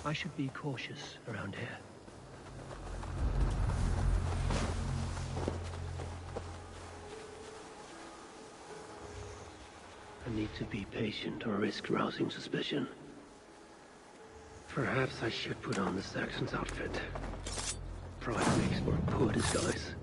I should be cautious around here. I need to be patient or risk rousing suspicion. Perhaps I should put on the Saxon's outfit. Pride makes for a poor disguise.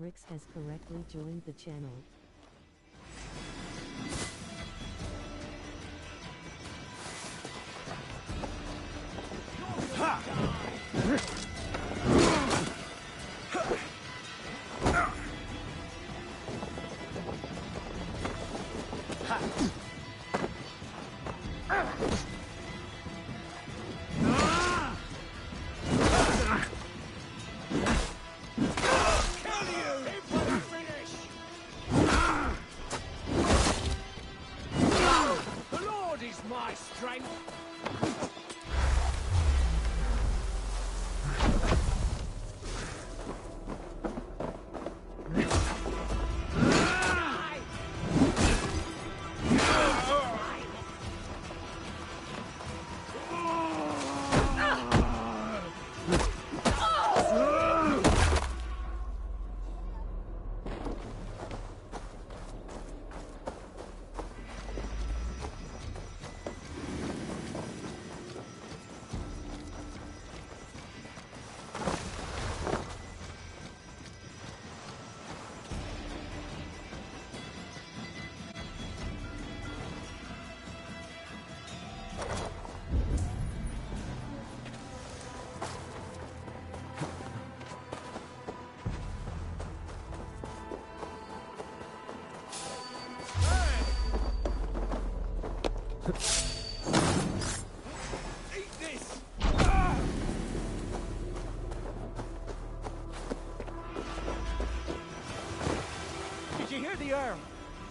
Rix has correctly joined the channel.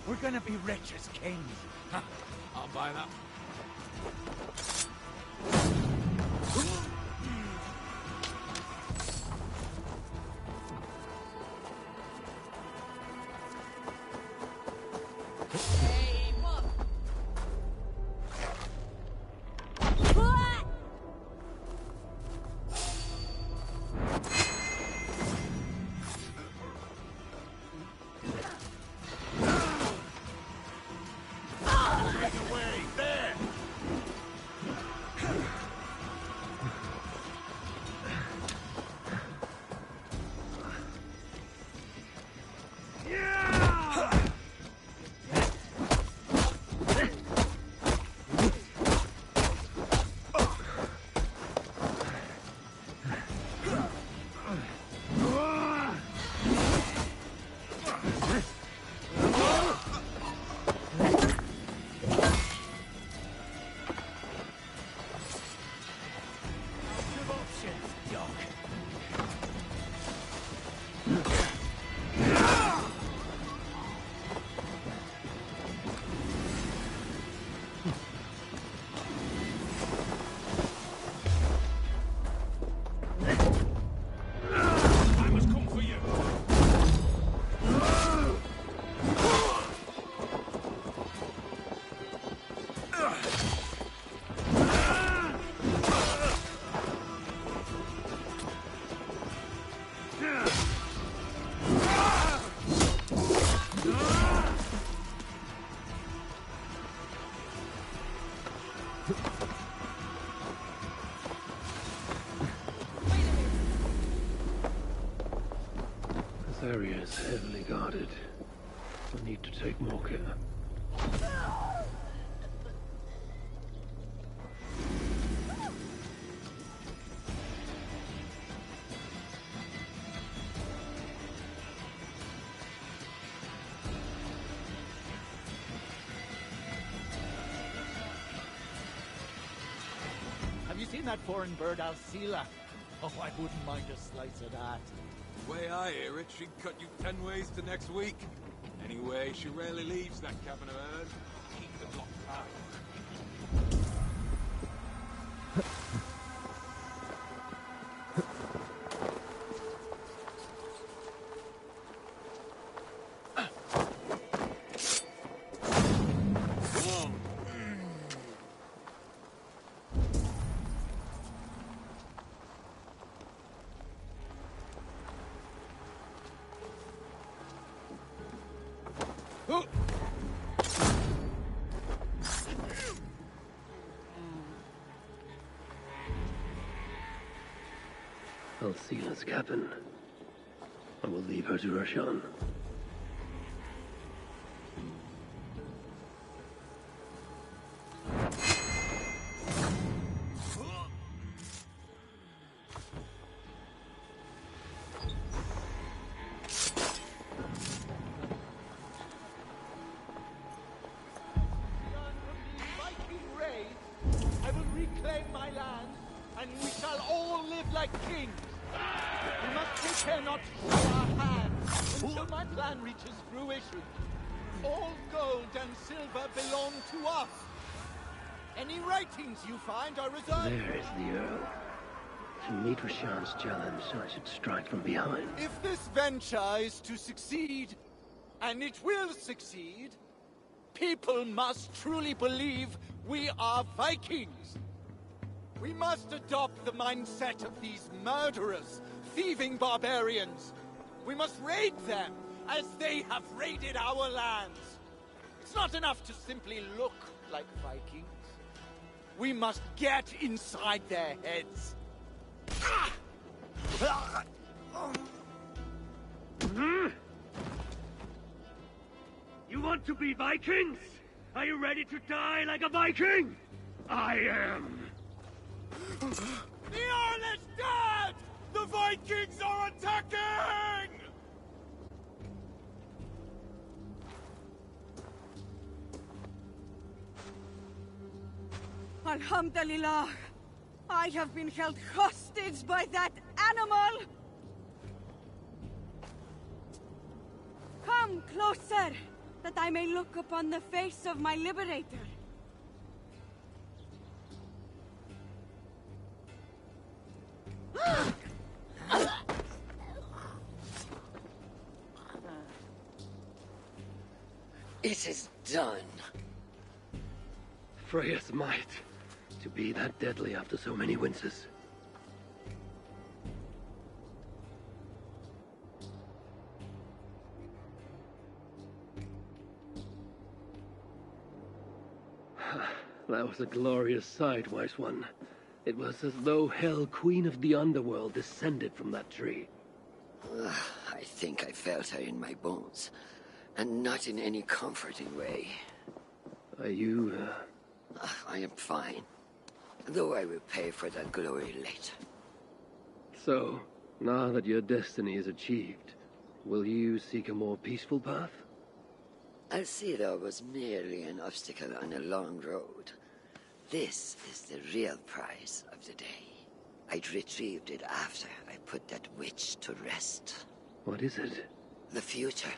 We're gonna be rich as kings. I'll buy that. Hey, what? Away, there! This area is heavily guarded. I need to take more care. Have you seen that foreign bird, Alcila? Oh, I wouldn't mind a slice of that. The way I hear it, she'd cut you 10 ways to next week. Anyway, she rarely leaves that cabin of hers. Keep the block tight. Alcila's cabin. I will leave her to Roshan. Viking raids, I will reclaim my land, and we shall all live like kings. We must take care not to show our hands until my plan reaches fruition. All gold and silver belong to us. Any ratings you find are reserved. There is the Earl. To meet Roshan's challenge, I should strike from behind. If this venture is to succeed, and it will succeed, people must truly believe we are Vikings. We must adopt the mindset of these murderous, thieving barbarians. We must raid them as they have raided our lands. It's not enough to simply look like Vikings. We must get inside their heads. You want to be Vikings? Are you ready to die like a Viking? I am. The Earl is dead! The Vikings are attacking! Alhamdulillah! I have been held hostage by that animal! Come closer, that I may look upon the face of my liberator. It is done. Freya's might. To be that deadly after so many winters. That was a glorious sight, Wise One. It was as though Hell, Queen of the Underworld, descended from that tree. I think I felt her in my bones, and not in any comforting way. Are you, I am fine, though I will pay for that glory later. So, now that your destiny is achieved, will you seek a more peaceful path? Alcida was merely an obstacle on a long road. This is the real prize of the day. I'd retrieved it after I put that witch to rest. What is it? The future.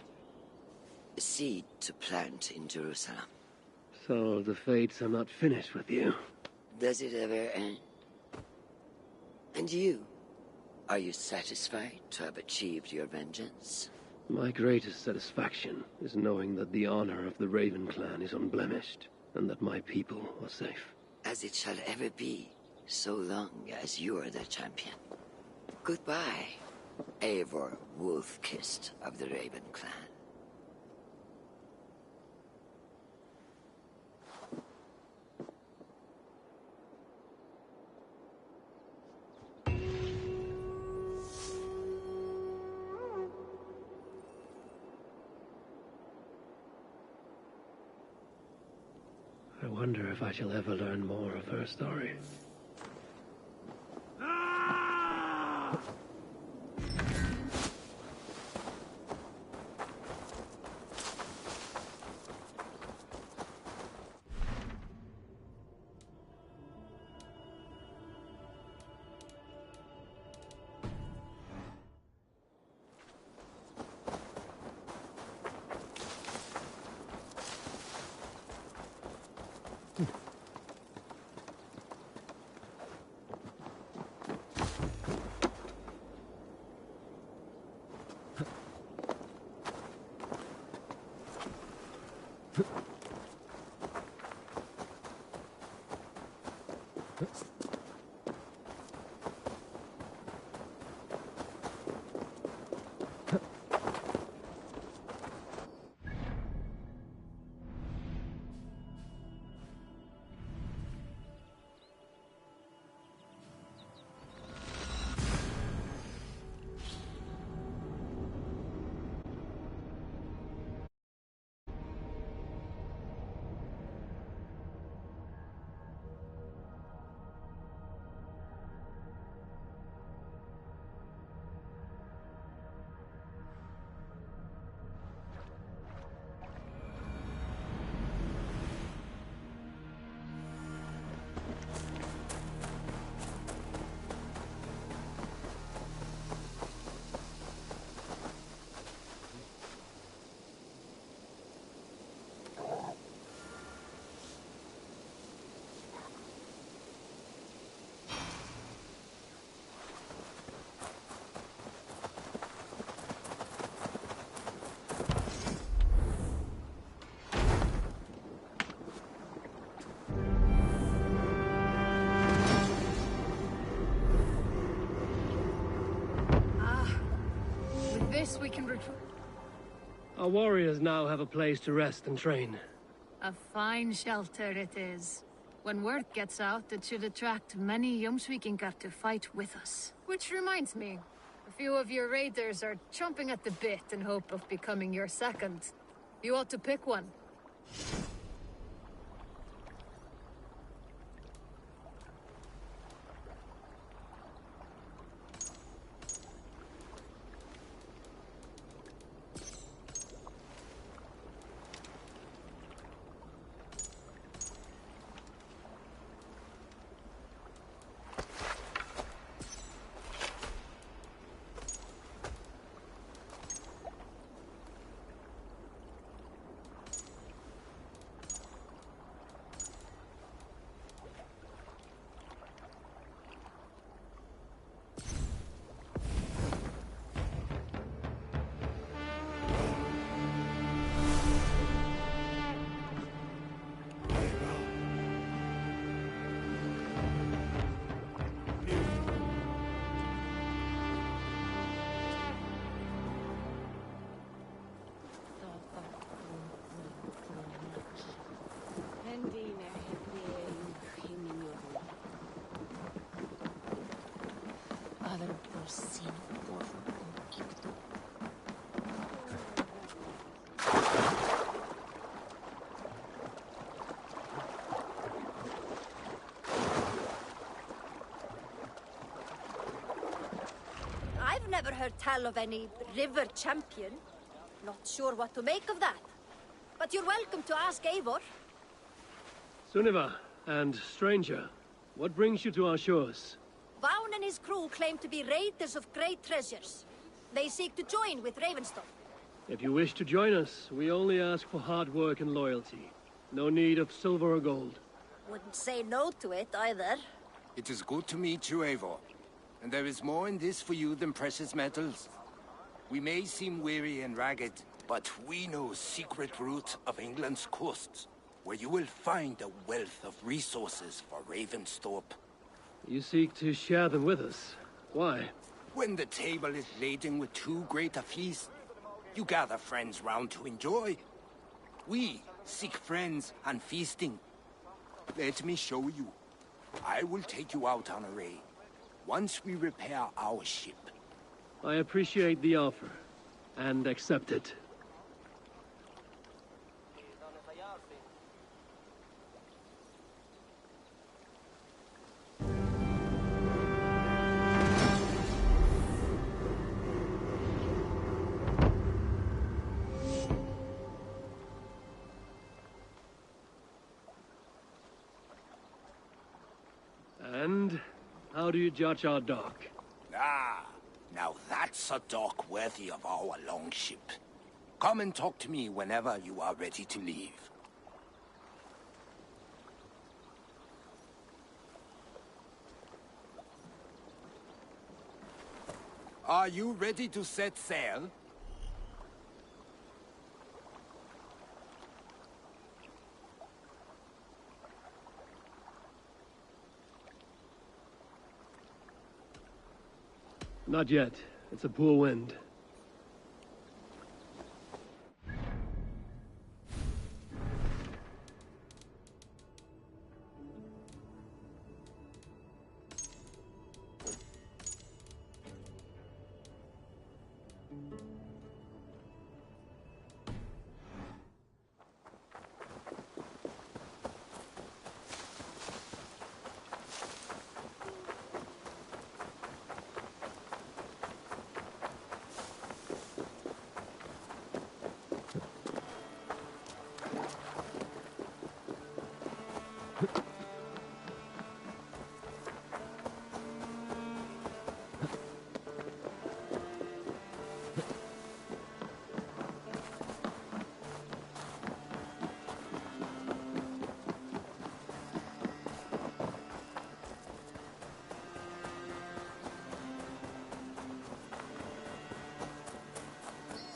A seed to plant in Jerusalem. So the fates are not finished with you. Does it ever end? And you? Are you satisfied to have achieved your vengeance? My greatest satisfaction is knowing that the honor of the Raven clan is unblemished, and that my people are safe. As it shall ever be, so long as you are the champion. Goodbye, Eivor Wolf-Kissed of the Raven clan. wonder if I shall ever learn more of her story. This we can recruit. Our warriors now have a place to rest and train. A fine shelter it is. When word gets out, it should attract many Jomsvikingar to fight with us. Which reminds me, a few of your raiders are chomping at the bit in hope of becoming your second. You ought to pick one. I've never heard tell of any river champion. Not sure what to make of that. But you're welcome to ask Eivor. Sunniva, and stranger, what brings you to our shores? Vaughn and his crew claim to be raiders of great treasures. They seek to join with Ravenstone. If you wish to join us, we only ask for hard work and loyalty. No need of silver or gold. Wouldn't say no to it either. It is good to meet you, Eivor. And there is more in this for you than precious metals. We may seem weary and ragged, but we know secret route of England's coasts, where you will find a wealth of resources for Ravensthorpe. You seek to share them with us. Why? When the table is laden with too great a feast, you gather friends round to enjoy. We seek friends and feasting. Let me show you. I will take you out on a raid, once we repair our ship. I appreciate the offer, and accept it. How do you judge our dock? Ah, now that's a dock worthy of our longship. Come and talk to me whenever you are ready to leave. Are you ready to set sail? Not yet. It's a poor wind.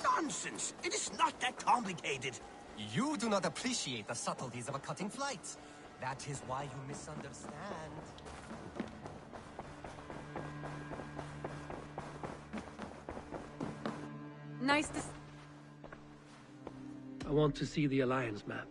Nonsense! It is not that complicated. You do not appreciate the subtleties of a cutting flight. That is why you misunderstand. Nice to... I want to see the Alliance map.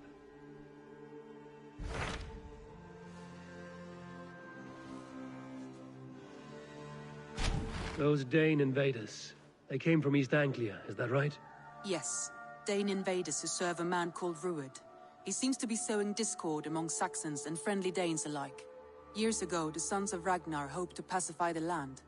Those Dane invaders. They came from East Anglia, is that right? Yes. Dane invaders who serve a man called Ruud. He seems to be sowing discord among Saxons and friendly Danes alike. Years ago, the sons of Ragnar hoped to pacify the land.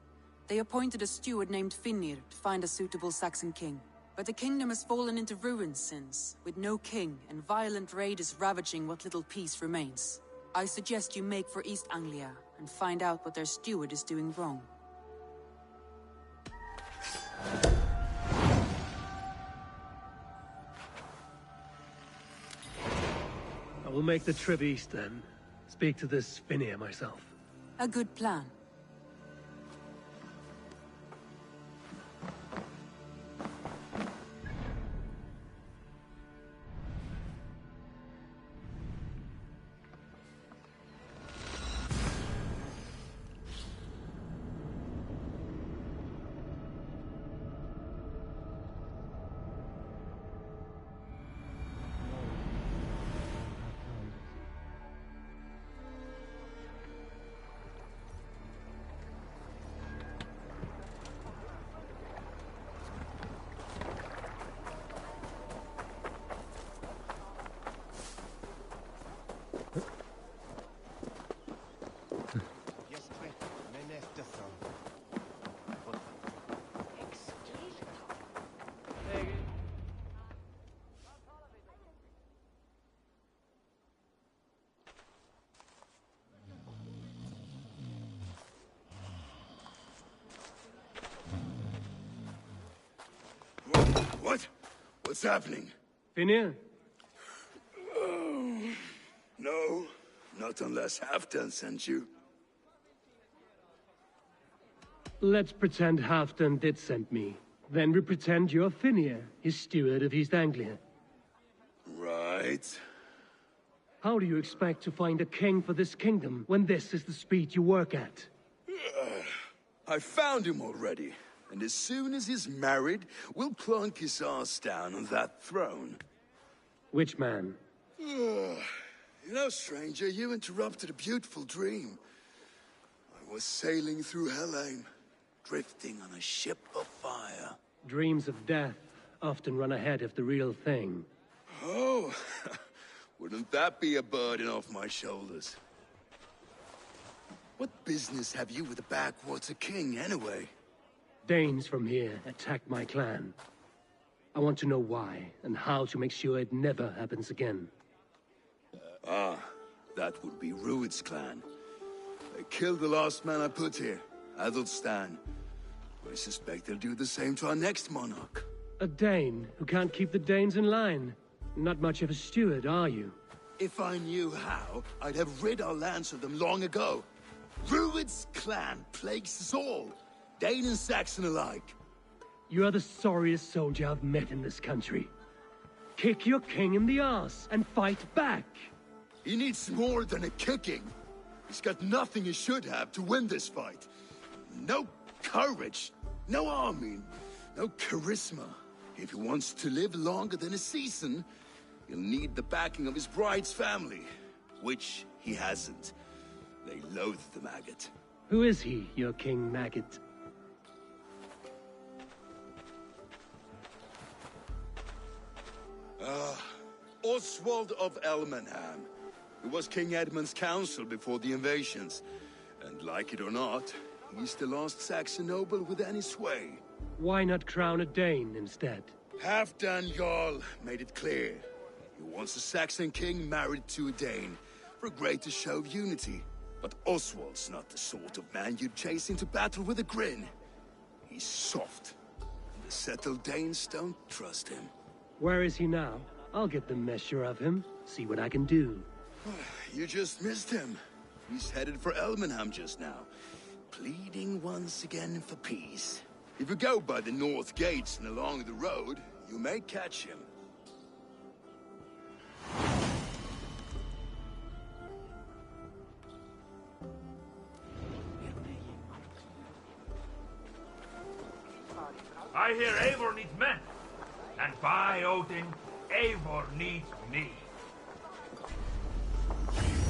They appointed a steward named Finnir to find a suitable Saxon king. But the kingdom has fallen into ruins since, with no king and violent raiders ravaging what little peace remains. I suggest you make for East Anglia and find out what their steward is doing wrong. I will make the trip east then. Speak to this Finnir myself. A good plan. What? What's happening? Finnir? Oh, no, not unless Halfdan sent you. Let's pretend Halfdan did send me. Then we pretend you're Finnir, his steward of East Anglia. Right. How do you expect to find a king for this kingdom when this is the speed you work at? I found him already. And as soon as he's married, we'll plonk his ass down on that throne. Which man? You know, stranger, you interrupted a beautiful dream. I was sailing through Helheim, drifting on a ship of fire. Dreams of death often run ahead of the real thing. Oh, wouldn't that be a burden off my shoulders? What business have you with the backwater king, anyway? Danes from here attacked my clan. I want to know why, and how to make sure it never happens again. That would be Ruud's clan. They killed the last man I put here, Athelstan. I suspect they'll do the same to our next monarch. A Dane who can't keep the Danes in line. Not much of a steward, are you? If I knew how, I'd have rid our lands of them long ago. Rued's clan plagues us all, Dane and Saxon alike. You are the sorriest soldier I've met in this country. Kick your king in the arse and fight back. He needs more than a kicking. He's got nothing he should have to win this fight. No courage, no army, no charisma. If he wants to live longer than a season, he'll need the backing of his bride's family, which he hasn't. They loathe the maggot. Who is he, your king maggot? Oswald of Elmenham. He was King Edmund's counsel before the invasions. And like it or not, he's the last Saxon noble with any sway. Why not crown a Dane instead? Halfdan Jarl made it clear. He wants a Saxon king married to a Dane, for a greater show of unity. But Oswald's not the sort of man you'd chase into battle with a grin. He's soft. The settled Danes don't trust him. Where is he now? I'll get the measure of him, see what I can do. You just missed him. He's headed for Elmenham just now, pleading once again for peace. If you go by the north gates and along the road, you may catch him. I hear Eivor needs men. And by Odin, Eivor needs me.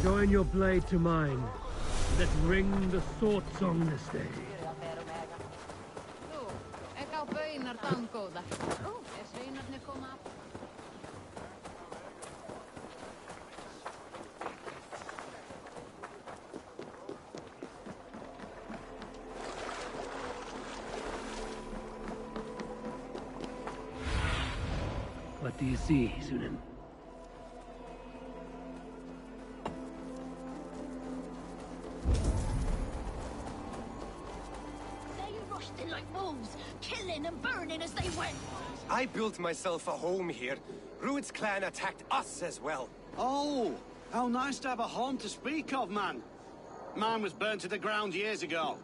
Join your blade to mine. Let's ring the sword song this day. What do you see, Sunan? Like wolves, killing and burning as they went. I built myself a home here. Rued's clan attacked us as well. Oh, how nice to have a home to speak of, man. Mine was burnt to the ground years ago.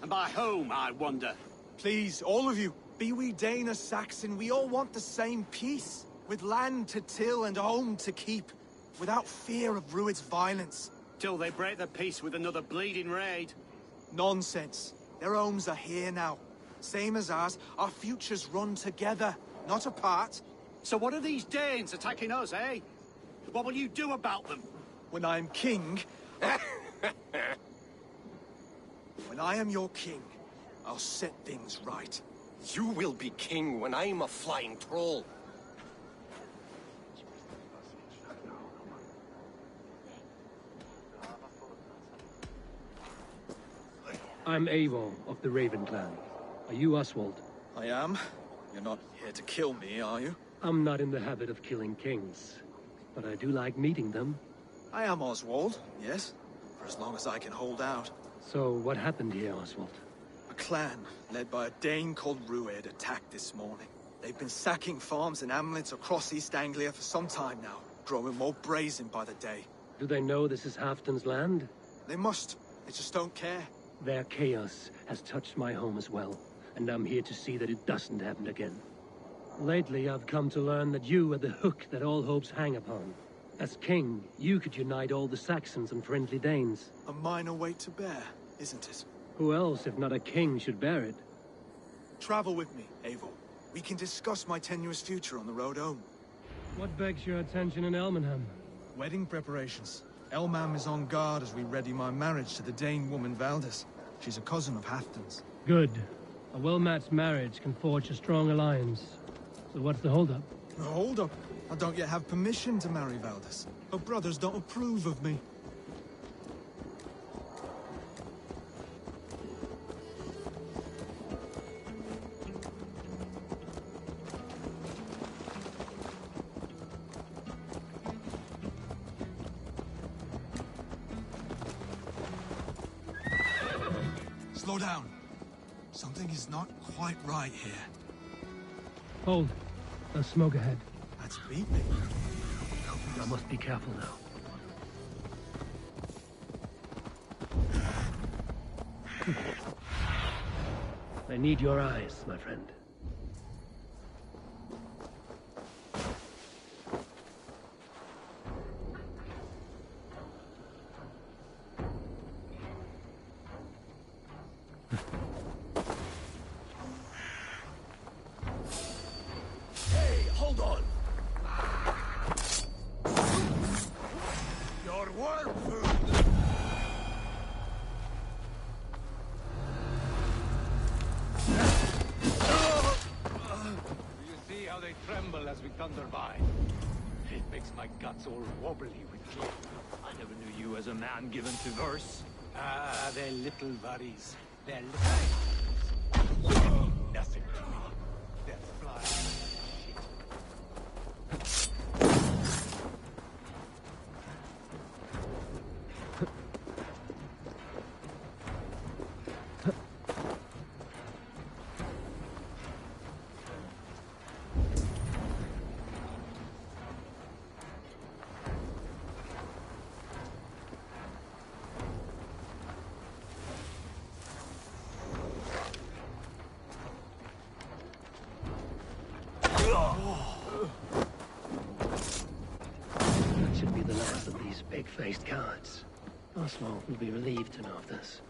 And by whom, I wonder? Please, all of you, be we Dane or Saxon, we all want the same peace. With land to till and a home to keep. Without fear of Rued's violence. Till they break the peace with another bleeding raid. Nonsense. Their homes are here now. Same as ours, our futures run together, not apart. So what are these Danes attacking us, eh? What will you do about them? When I am king... When I am your king, I'll set things right. You will be king when I'm a flying troll. I'm Eivor of the Raven clan. Are you Oswald? I am. You're not here to kill me, are you? I'm not in the habit of killing kings, but I do like meeting them. I am Oswald, yes. For as long as I can hold out. So what happened here, Oswald? A clan, led by a Dane called Rued, attacked this morning. They've been sacking farms and hamlets across East Anglia for some time now, growing more brazen by the day. Do they know this is Halfdan's land? They must. They just don't care. Their chaos has touched my home as well, and I'm here to see that it doesn't happen again. Lately, I've come to learn that you are the hook that all hopes hang upon. As king, you could unite all the Saxons and friendly Danes. A minor weight to bear, isn't it? Who else, if not a king, should bear it? Travel with me, Eivor. We can discuss my tenuous future on the road home. What begs your attention in Elmenham? Wedding preparations. Elmam is on guard as we ready my marriage to the Dane woman Valdis. She's a cousin of Halfdan's. Good. A well-matched marriage can forge a strong alliance. So what's the holdup? No holdup? I don't yet have permission to marry Valdis. Her brothers don't approve of me. Slow down. Something is not quite right here. Hold. There's smoke ahead. That's beeping. I must be careful now. I need your eyes, my friend. Hey, hold on! Your worm food! You see how they tremble as we thunder by? It makes my guts all wobbly with fear. I never knew you as a man given to verse. Ah, they're little worries. They're little... Nothing to me. They're flying. That should be the last of these big-faced cowards. Oswald will be relieved to know of this.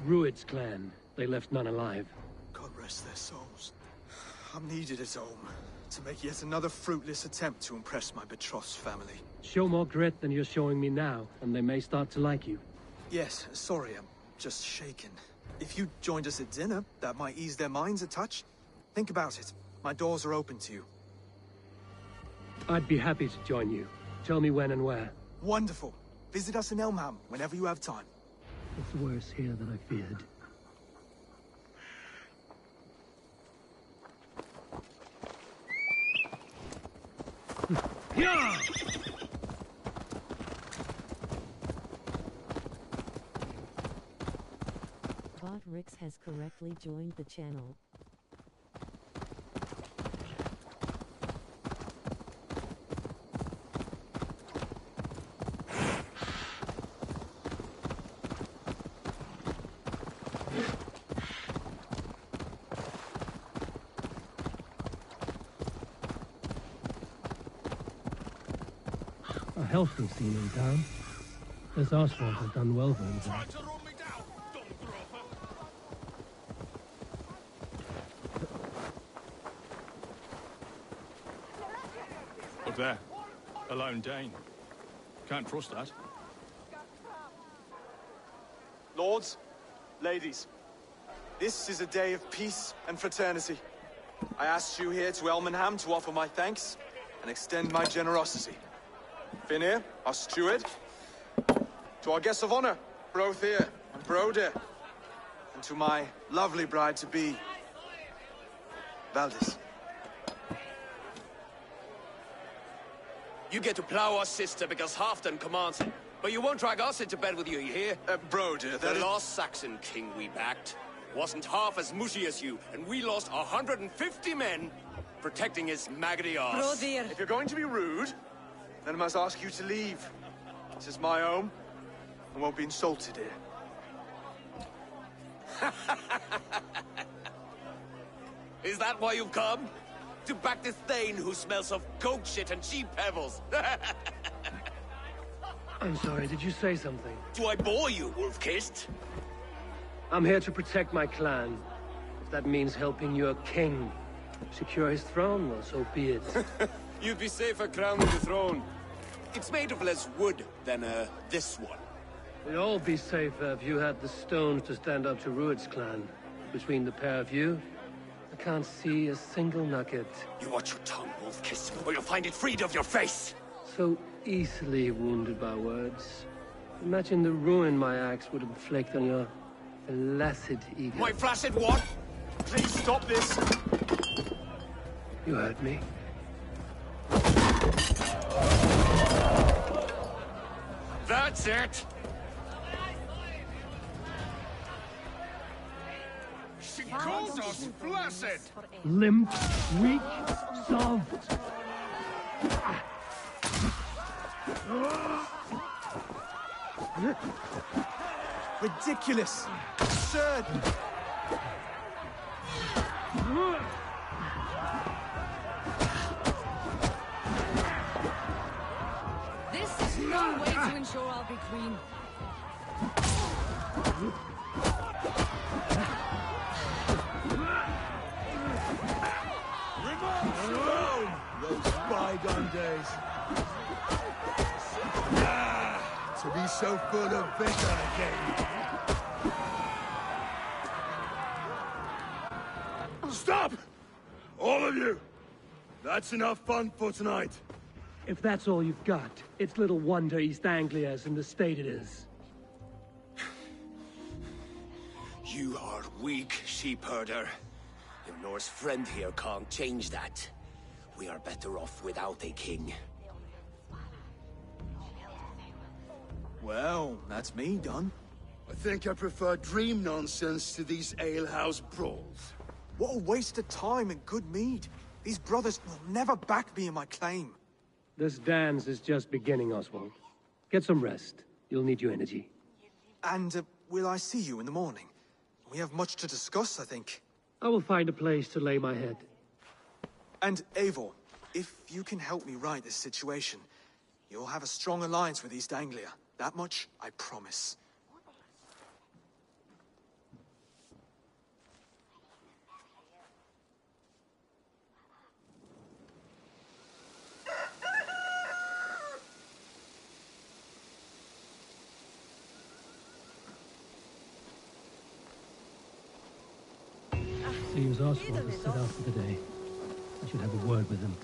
Rued's clan. They left none alive. God rest their souls. I'm needed at home to make yet another fruitless attempt to impress my betrothed family. Show more grit than you're showing me now, and they may start to like you. Yes, sorry, I'm just shaken. If you joined us at dinner, that might ease their minds a touch. Think about it. My doors are open to you. I'd be happy to join you. Tell me when and where. Wonderful. Visit us in Elmham whenever you have time. It's worse here than I feared. Yeah! Rix has correctly joined the channel. A healthy scene in town. This Oswald has done well for himself. Look there. A lone Dane. Can't trust that. Lords, ladies, this is a day of peace and fraternity. I asked you here to Elmenham to offer my thanks and extend my generosity. Finir, our steward, to our guests of honor, Brothir and Brodir, and to my lovely bride-to-be, Valdis. You get to plow our sister because Halfdan commands it. But you won't drag us into bed with you hear? Brodir, the last Saxon king we backed wasn't half as mushy as you, and we lost 150 men protecting his maggoty arse. Brodir! If you're going to be rude, then I must ask you to leave. This is my home. I won't be insulted here. Is that why you've come? To back this Thane who smells of goat shit and cheap pebbles? I'm sorry, did you say something? Do I bore you, wolf-kissed? I'm here to protect my clan. If that means helping your king secure his throne, well, so be it. You'd be safer crowning the throne. It's made of less wood than, this one. We'd all be safer if you had the stones to stand up to Rued's clan. Between the pair of you, I can't see a single nugget. You watch your tongue, wolf-kissed, or you'll find it freed of your face! So easily wounded by words. Imagine the ruin my axe would inflict on your Flaccid ego. My flaccid what? Please stop this! You heard me. That's it! She calls us flaccid! Limp, weak, soft. Ridiculous! Absurd! This is no way to ensure I'll be queen. Oh, those bygone days. To be so full of vigor again. Stop! All of you! That's enough fun for tonight. If that's all you've got, it's little wonder East Anglia's in the state it is. You are weak, sheep herder. Your Norse friend here can't change that. We are better off without a king. Well, that's me done. I think I prefer dream nonsense to these alehouse brawls. What a waste of time and good mead. These brothers will never back me in my claim. This dance is just beginning, Oswald. Get some rest. You'll need your energy. And will I see you in the morning? We have much to discuss, I think. I will find a place to lay my head. And Eivor, if you can help me right this situation, you'll have a strong alliance with East Anglia. That much, I promise. Seems Oswald has set out for the day. I should have a word with him.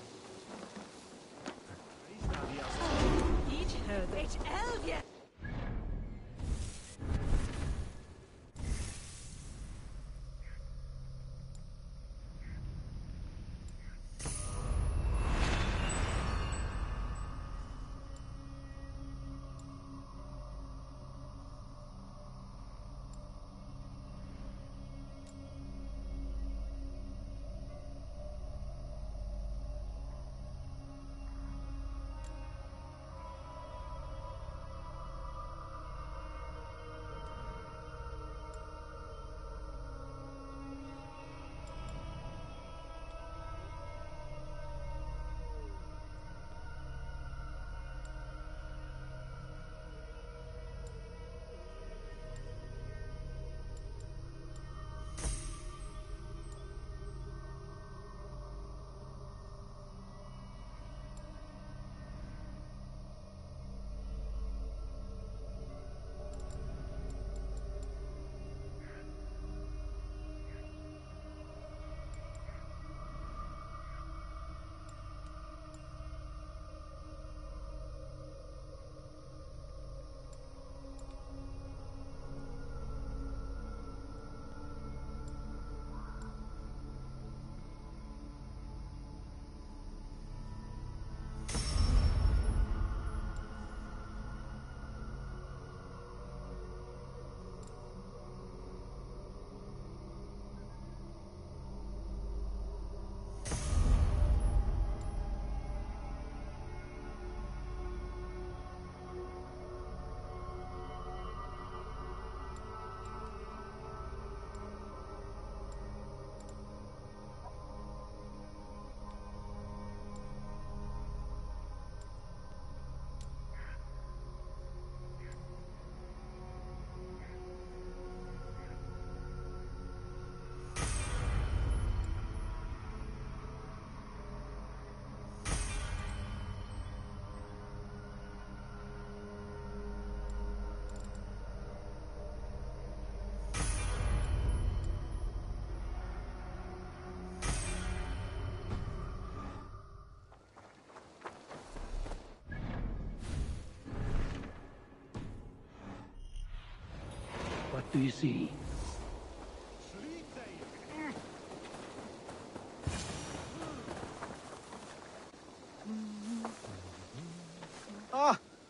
What do you see?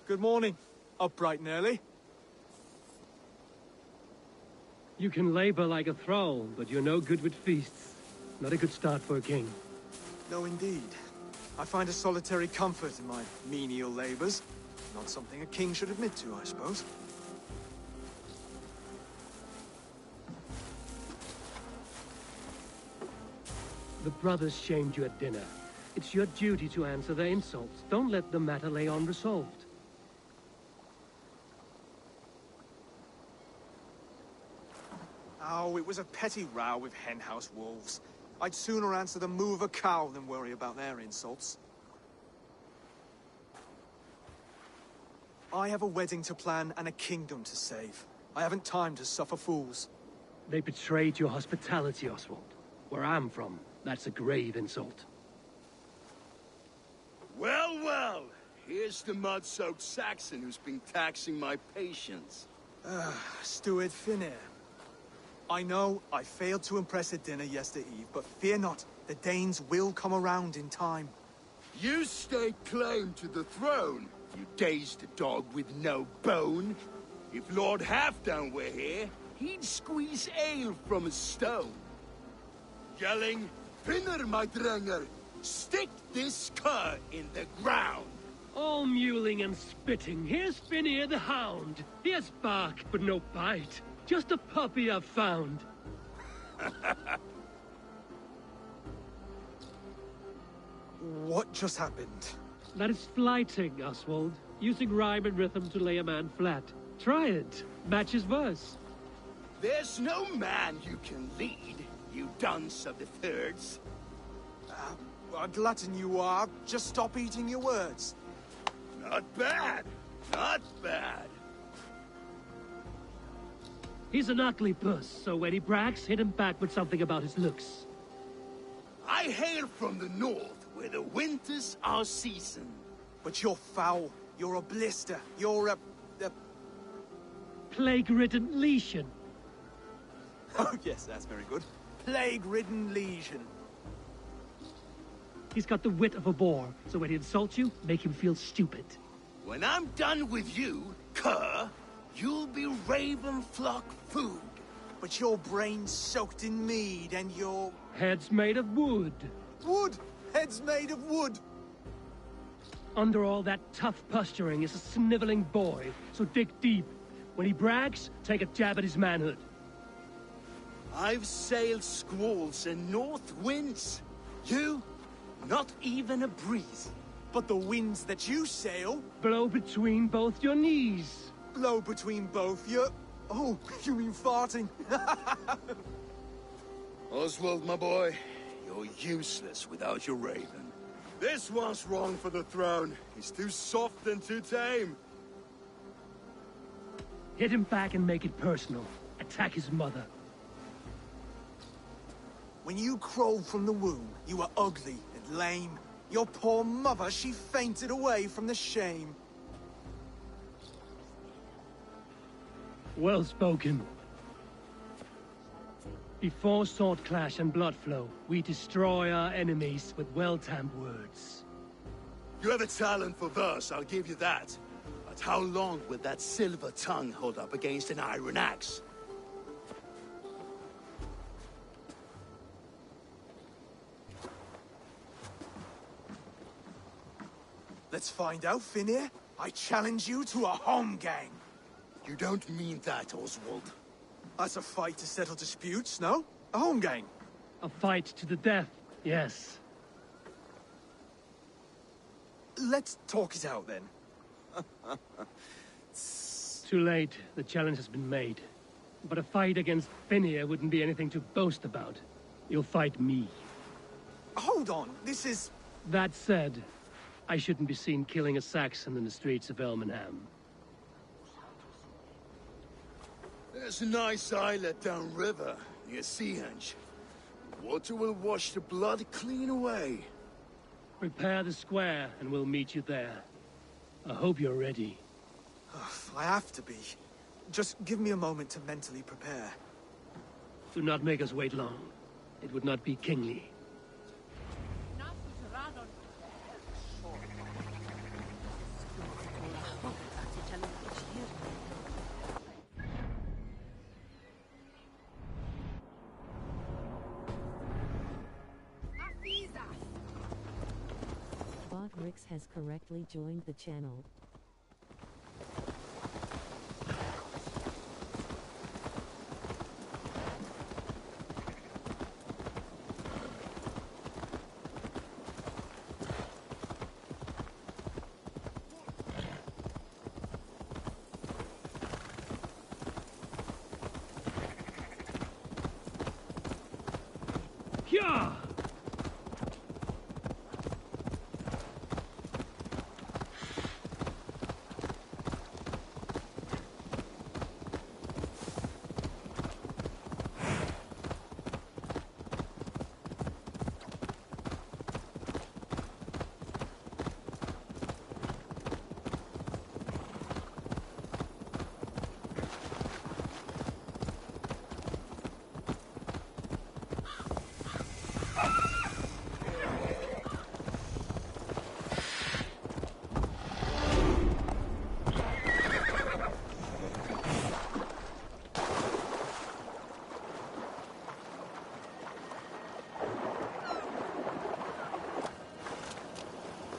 Good morning. Up bright and early. You can labor like a thrall, but you're no good with feasts. Not a good start for a king. No, indeed. I find a solitary comfort in my menial labors. Not something a king should admit to, I suppose. The brothers shamed you at dinner. It's your duty to answer their insults. Don't let the matter lay unresolved. Oh, it was a petty row with henhouse wolves. I'd sooner answer the moo of a cow than worry about their insults. I have a wedding to plan and a kingdom to save. I haven't time to suffer fools. They betrayed your hospitality, Oswald. Where I'm from, that's a grave insult. Well, well. Here's the mud-soaked Saxon who's been taxing my patience. Steward Finir. I know I failed to impress at dinner yesterday eve, but fear not, the Danes will come around in time. You stake claim to the throne, you dazed dog with no bone. If Lord Halfdown were here, he'd squeeze ale from a stone. Yelling, Finner, my drenger, stick this cur in the ground. All mewling and spitting. Here's Finir the Hound. He has bark, but no bite. Just a puppy I've found. What just happened? That is flighting, Oswald. Using rhyme and rhythm to lay a man flat. Try it. Match his verse. There's no man you can lead, you dunce of the thirds. A glutton you are. Just stop eating your words. Not bad. Not bad. He's an ugly puss, so when he brags, hit him back with something about his looks. I hail from the north, where the winters are season. But you're foul. You're a blister. You're a... Plague-ridden lesion. Oh, yes, that's very good. Plague-ridden lesion. He's got the wit of a boar, so when he insults you, make him feel stupid. When I'm done with you, cur, you'll be raven flock food. But your brain's soaked in mead, and your... Head's made of wood. Wood! Head's made of wood! Under all that tough posturing is a sniveling boy, so dig deep. When he brags, take a jab at his manhood. I've sailed squalls and north winds. You, not even a breeze. But the winds that you sail... Blow between both your knees. Blow between both your... Oh, you mean farting? Oswald, my boy, you're useless without your raven. This one's wrong for the throne. He's too soft and too tame. Hit him back and make it personal. Attack his mother. When you crawled from the womb, you were ugly and lame. Your poor mother, she fainted away from the shame. Well spoken. Before sword clash and blood flow, we destroy our enemies with well-timed words. You have a talent for verse, I'll give you that. But how long will that silver tongue hold up against an iron axe? Let's find out, Finir. I challenge you to a home gang. You don't mean that, Oswald. That's a fight to settle disputes, no? A home gang. A fight to the death, yes. Let's talk it out, then. Too late. The challenge has been made. But a fight against Finir wouldn't be anything to boast about. You'll fight me. Hold on, this is... That said, I shouldn't be seen killing a Saxon in the streets of Elmenham. There's a nice islet downriver, near Seahenge. Water will wash the blood clean away. Prepare the square, and we'll meet you there. I hope you're ready. I have to be. Just give me a moment to mentally prepare. Do not make us wait long. It would not be kingly. Paprix has correctly joined the channel. Yeah!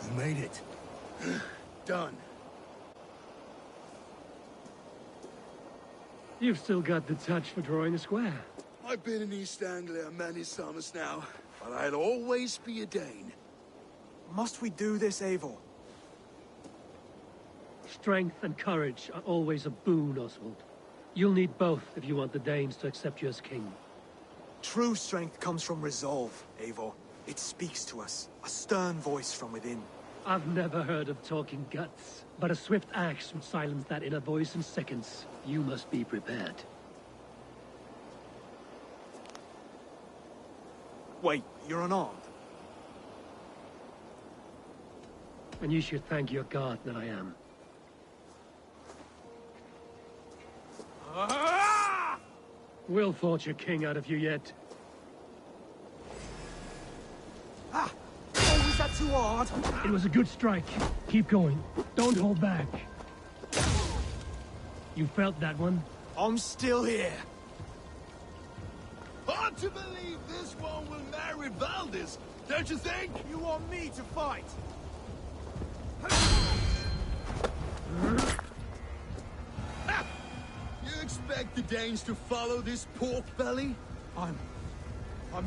You made it. Done. You've still got the touch for drawing a square. I've been in East Anglia many summers now, but I'll always be a Dane. Must we do this, Eivor? Strength and courage are always a boon, Oswald. You'll need both if you want the Danes to accept you as king. True strength comes from resolve, Eivor. It speaks to us, a stern voice from within. I've never heard of talking guts, but a swift axe would silence that inner voice in seconds. You must be prepared. Wait, you're unarmed? And you should thank your god that I am. We'll forge a king out of you yet. Ah! Oh, is that too hard? It was a good strike. Keep going. Don't hold back. You felt that one? I'm still here. Hard to believe this one will marry Valdis, don't you think? You want me to fight? You expect the Danes to follow this pork belly? I'm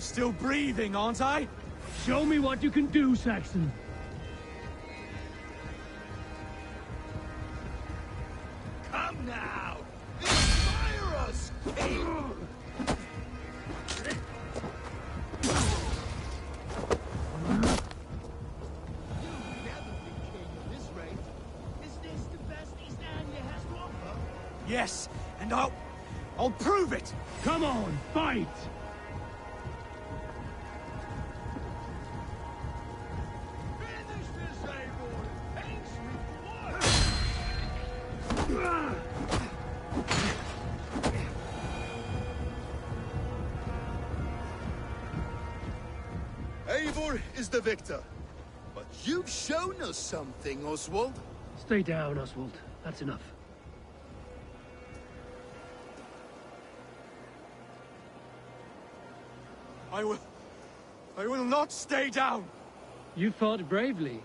still breathing, aren't I? Show me what you can do, Saxon. Come now! Inspire us, king! Yes, and I'll prove it! Come on, fight! Finish this, Eivor! Haste me blood! Eivor is the victor. But you've shown us something, Oswald. Stay down, Oswald. That's enough. I will not stay down! You fought bravely.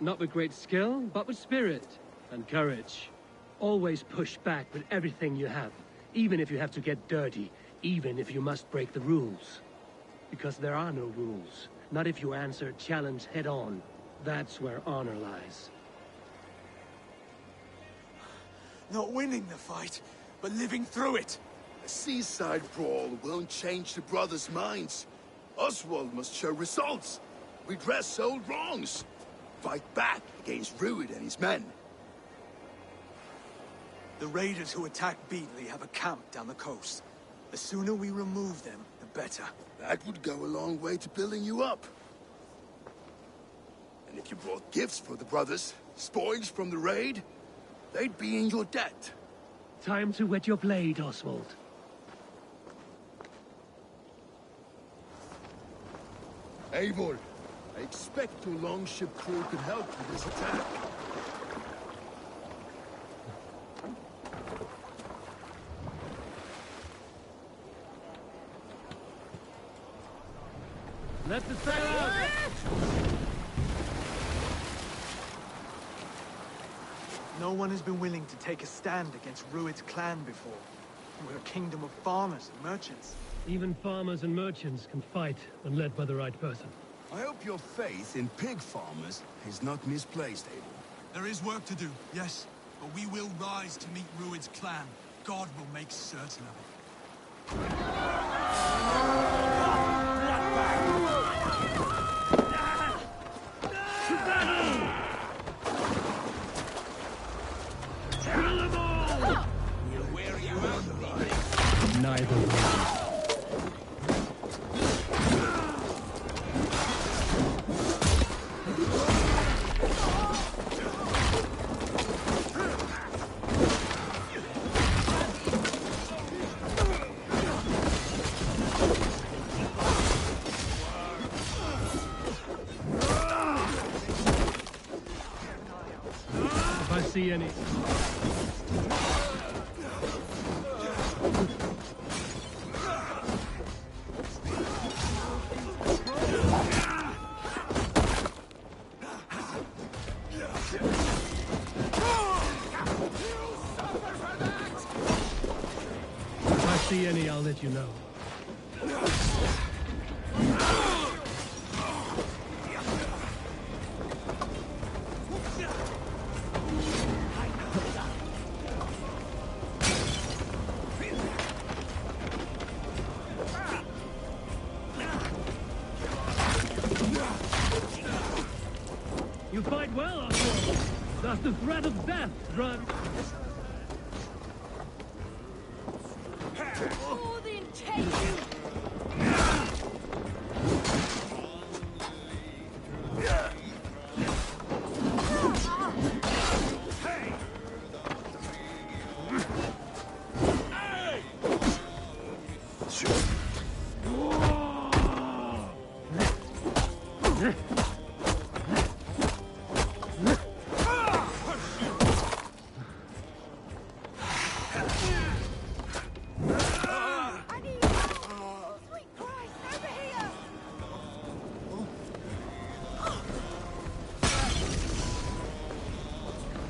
Not with great skill, but with spirit and courage. Always push back with everything you have. Even if you have to get dirty. Even if you must break the rules. Because there are no rules. Not if you answer a challenge head on. That's where honor lies. Not winning the fight, but living through it. A seaside brawl won't change the brothers' minds. Oswald must show results. Redress old wrongs. Fight back against Rued and his men. The raiders who attacked Beatley have a camp down the coast. The sooner we remove them, the better. That would go a long way to building you up. And if you brought gifts for the brothers, spoils from the raid, they'd be in your debt. Time to wet your blade, Oswald. Eivor, I expect your longship crew could help with this attack. Let the sail out! No one has been willing to take a stand against Rued's clan before. We're a kingdom of farmers and merchants. Even farmers and merchants can fight when led by the right person. I hope your faith in pig farmers is not misplaced, Abel. There is work to do, yes. But we will rise to meet Rued's clan. God will make certain of it. Neither will. If I see any... see any, I'll let you know. You fight well, Oswald. Does the threat of death run? Oh, the intention!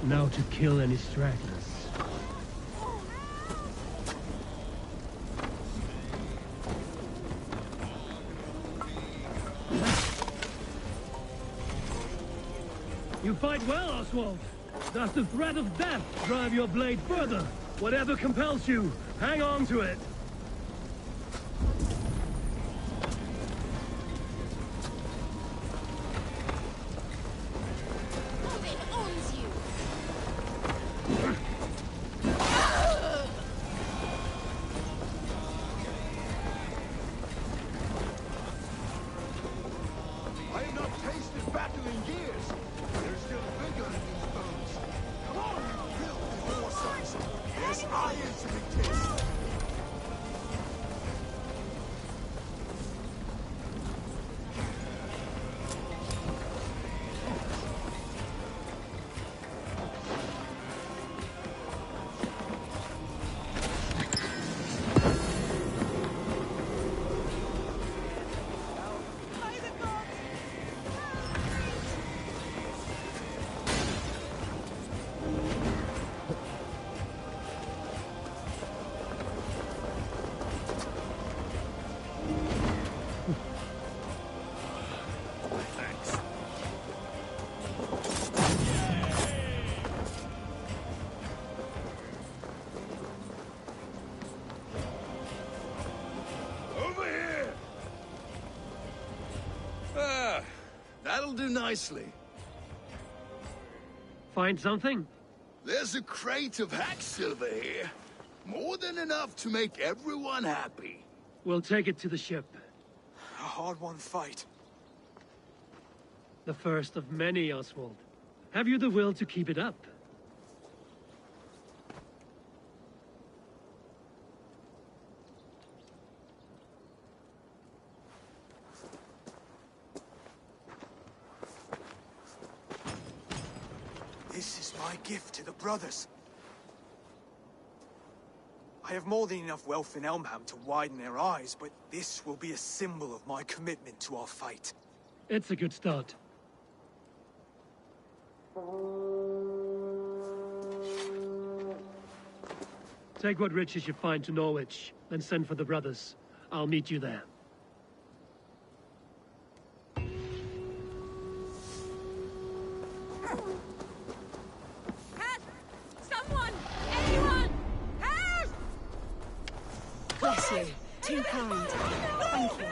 Now to kill any stragglers. You fight well, Oswald. Does the threat of death drive your blade further? Whatever compels you, hang on to it. I have not tasted battle in years. There's still vigor in these bones. Come on, build more sons. There's iron to be tasted. That'll do nicely. Find something? There's a crate of hack silver here. More than enough to make everyone happy. We'll take it to the ship. A hard-won fight. The first of many, Oswald. Have you the will to keep it up? This is my gift to the brothers. I have more than enough wealth in Elmham to widen their eyes, but this will be a symbol of my commitment to our fight. It's a good start. Take what riches you find to Norwich, then send for the brothers. I'll meet you there. Help! Someone! Anyone! Help! Bless you. Too kind. Thank you.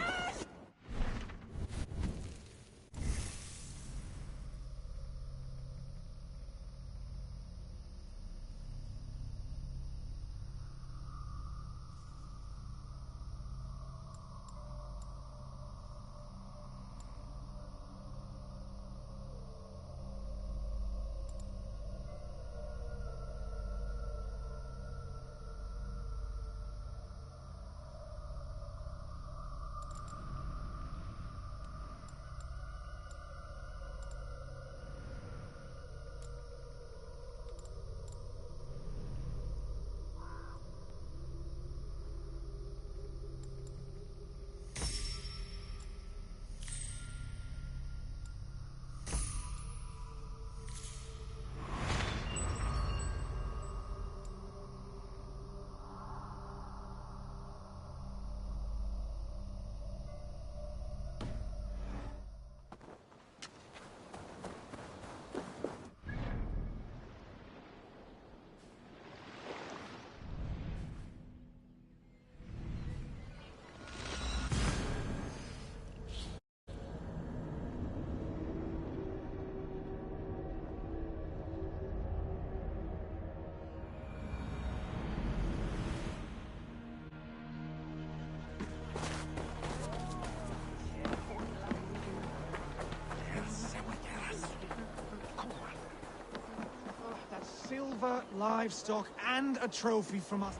Silver, livestock, and a trophy from us.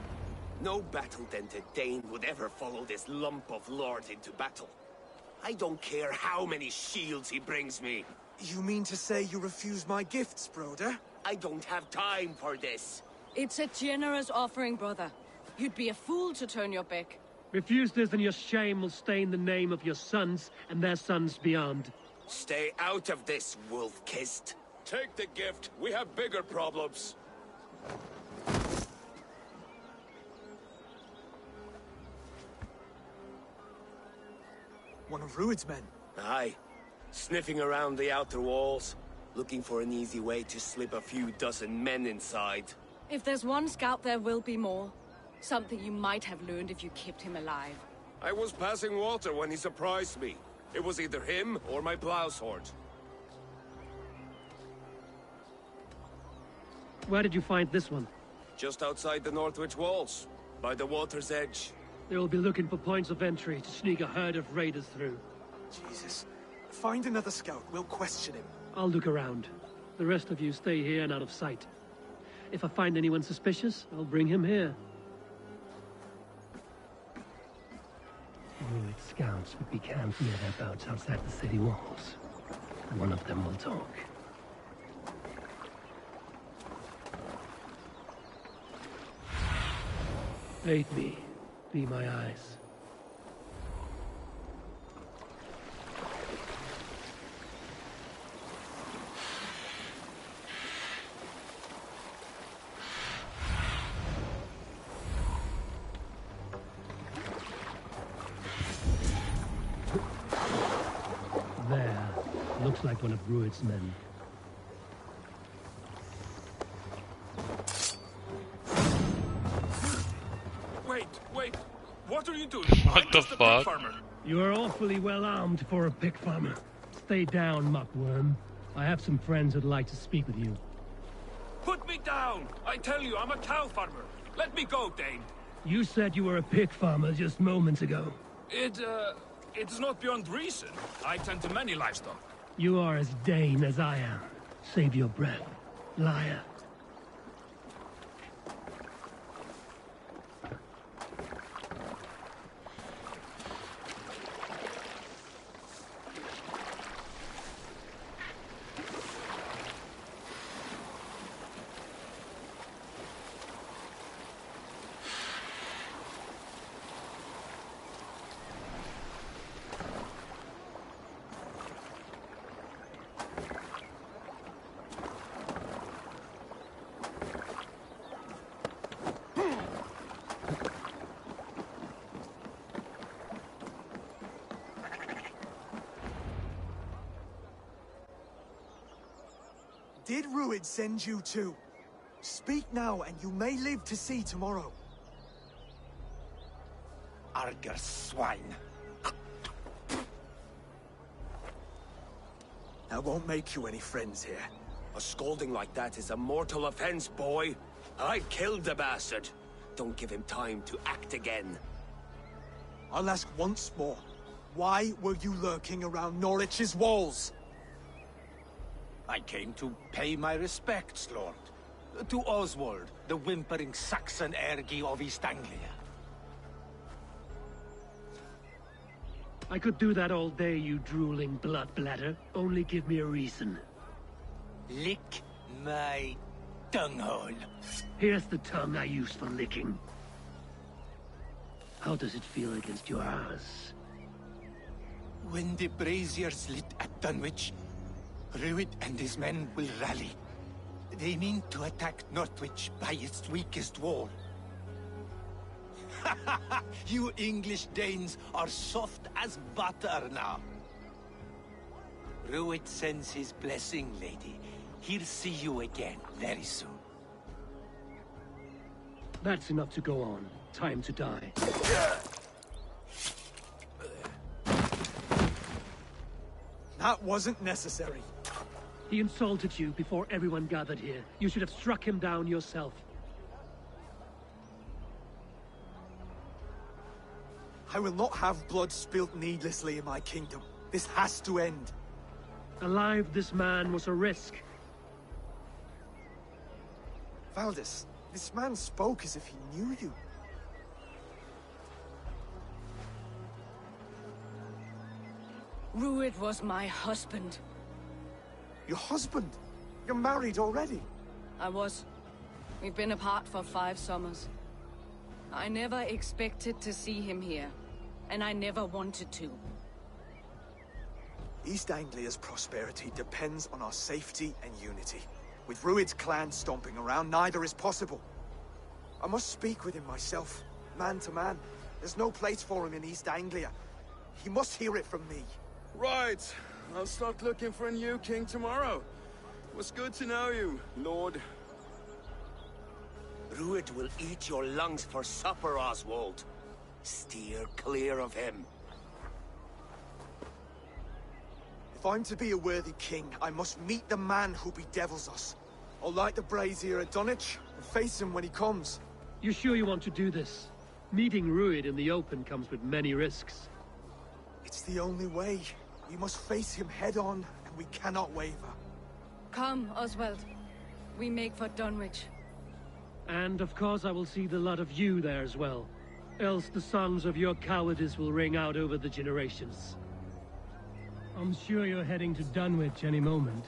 No battle-dented Dane would ever follow this lump of lord into battle. I don't care how many shields he brings me. You mean to say you refuse my gifts, Broder? I don't have time for this. It's a generous offering, brother. You'd be a fool to turn your back. Refuse this and your shame will stain the name of your sons and their sons beyond. Stay out of this, wolf-kissed. Take the gift. We have bigger problems. One of Rued's men. Aye. Sniffing around the outer walls. Looking for an easy way to slip a few dozen men inside. If there's one scout, there will be more. Something you might have learned if you kept him alive. I was passing water when he surprised me. It was either him or my plow sword. Where did you find this one? Just outside the Northwich walls, by the water's edge. They'll be looking for points of entry to sneak a herd of raiders through. Jesus. Find another scout. We'll question him. I'll look around. The rest of you stay here and out of sight. If I find anyone suspicious, I'll bring him here. Rued scouts would be camped near their boats outside the city walls. One of them will talk. Aid me. Be my eyes. There. Looks like one of Rued's men. Wait. What are you doing? What the fuck? You are awfully well armed for a pig farmer. Stay down, muckworm. I have some friends who'd like to speak with you. Put me down! I tell you, I'm a cow farmer. Let me go, Dane. You said you were a pig farmer just moments ago. It is not beyond reason. I tend to many livestock. You are as Dane as I am. Save your breath, liar. did Ruid send you to? Speak now, and you may live to see tomorrow. Arger swine. I won't make you any friends here. A scolding like that is a mortal offense, boy. I killed the bastard. Don't give him time to act again. I'll ask once more. Why were you lurking around Norwich's walls? I came to pay my respects, Lord. To Oswald, the whimpering Saxon ergi of East Anglia. I could do that all day, you drooling blood bladder. Only give me a reason. Lick my tonguehole. Here's the tongue I use for licking. How does it feel against your ass? When the braziers lit at Dunwich, Ruid and his men will rally. They mean to attack Northwich by its weakest wall. You English Danes are soft as butter now. Ruid sends his blessing, lady. He'll see you again very soon. That's enough to go on. Time to die. That wasn't necessary. He insulted you before everyone gathered here. You should have struck him down yourself. I will not have blood spilt needlessly in my kingdom. This has to end. Alive, this man was a risk. Valdis, this man spoke as if he knew you. Ruid was my husband. Your husband? You're married already? I was. We've been apart for 5 summers. I never expected to see him here, and I never wanted to. East Anglia's prosperity depends on our safety and unity. With Ruid's clan stomping around, neither is possible. I must speak with him myself, man to man. There's no place for him in East Anglia. He must hear it from me. Right. I'll start looking for a new king tomorrow. It was good to know you, Lord. Ruid will eat your lungs for supper, Oswald. Steer clear of him. If I'm to be a worthy king, I must meet the man who bedevils us. I'll light the brazier at Dunwich and face him when he comes. You sure you want to do this? Meeting Ruid in the open comes with many risks. It's the only way. We must face him head-on, and we cannot waver. Come, Oswald. We make for Dunwich. And of course I will see the lot of you there as well. Else the songs of your cowardice will ring out over the generations. I'm sure you're heading to Dunwich any moment.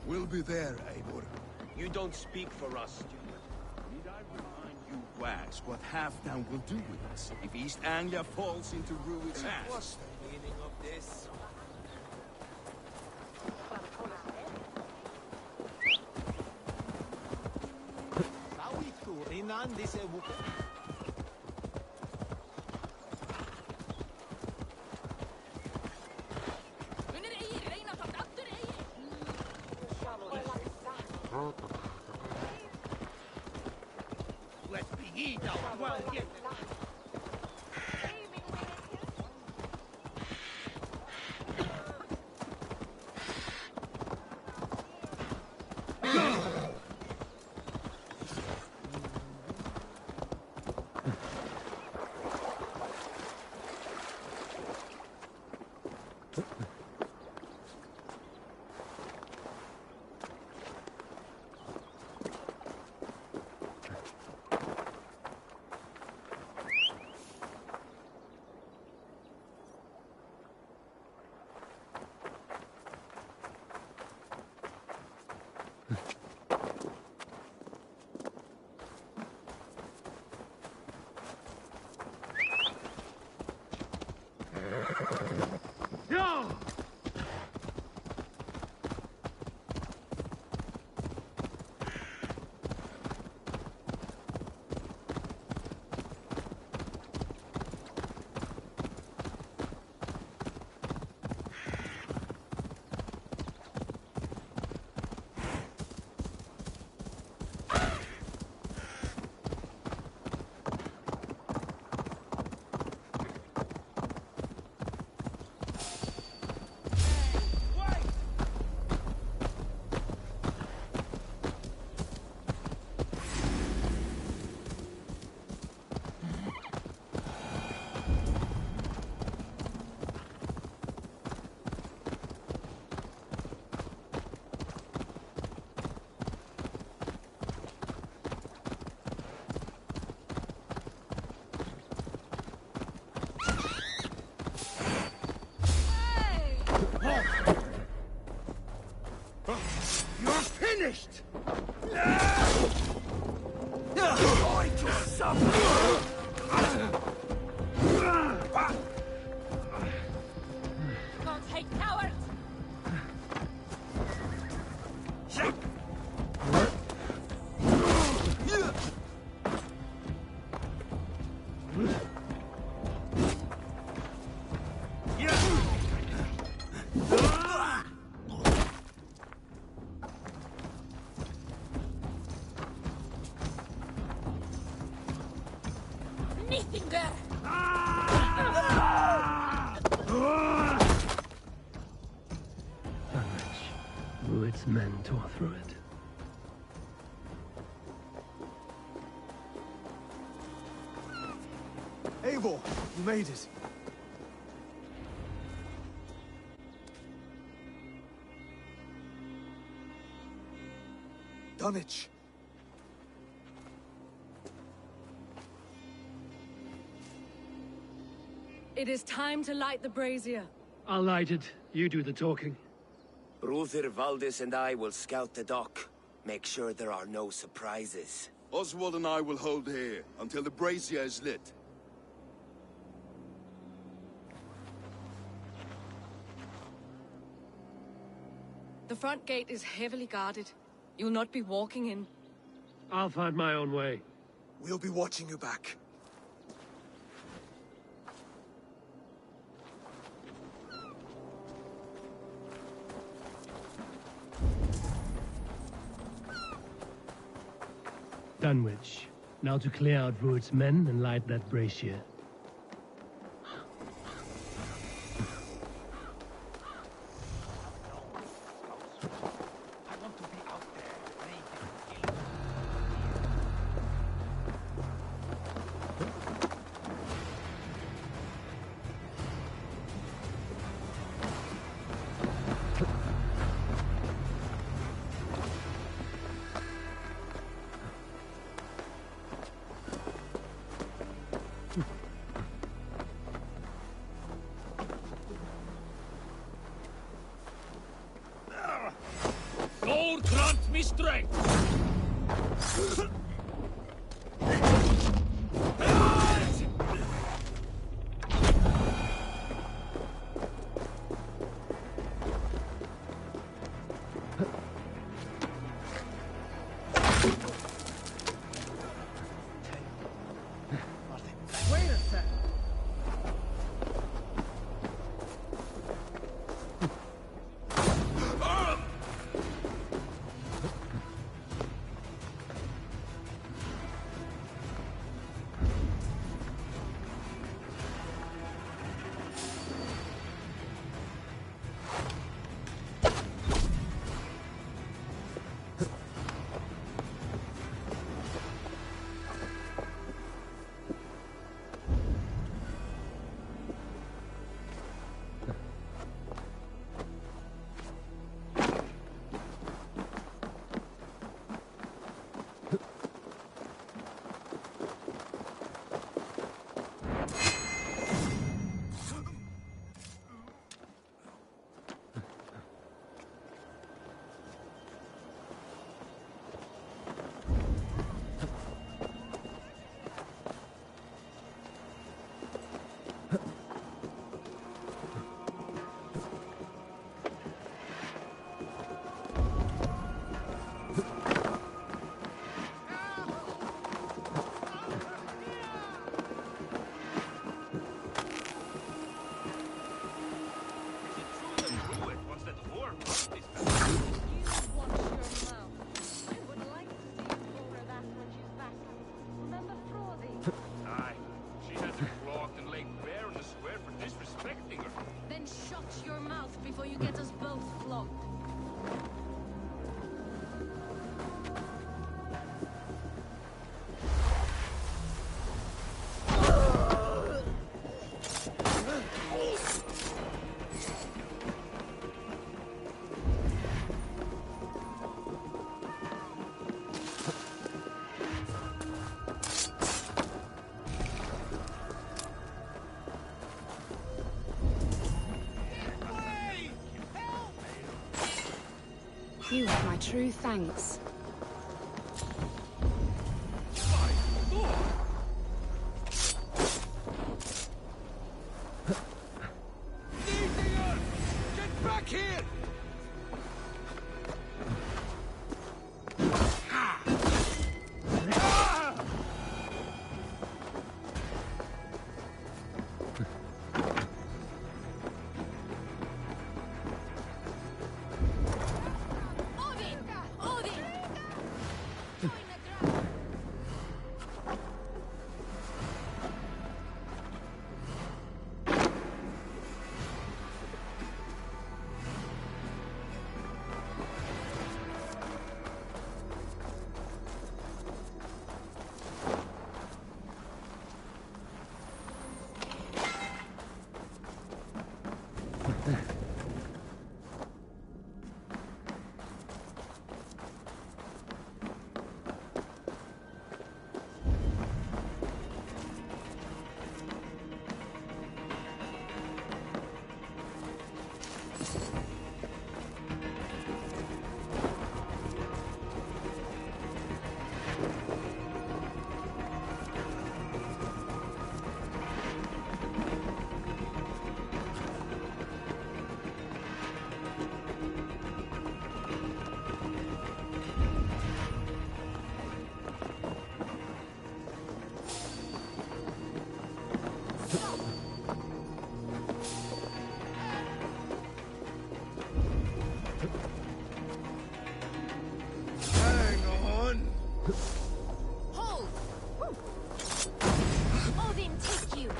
We'll be there, Eivor. You don't speak for us, steward. Need I remind you, Wags, what Halfdan will do with us if East Anglia falls into Ruid's hands? What's the meaning of this? finished! Going to suffer! Don't hate cowards! Rued's men tore through it. Eivor, you made it. Dunwich. It is time to light the brazier. I'll light it. You do the talking. Ruther, Valdis, and I will scout the dock. Make sure there are no surprises. Oswald and I will hold here until the brazier is lit. The front gate is heavily guarded. You'll not be walking in. I'll find my own way. We'll be watching you back. Dunwich. Now to clear out Rued's men and light that brazier. Lord grant me strength! Wait a sec. Aye, she has her flogged and laid bare on the square for disrespecting her. Then shut your mouth before you get us both flogged. You have my true thanks. Get back here! Hold! Odin, take you!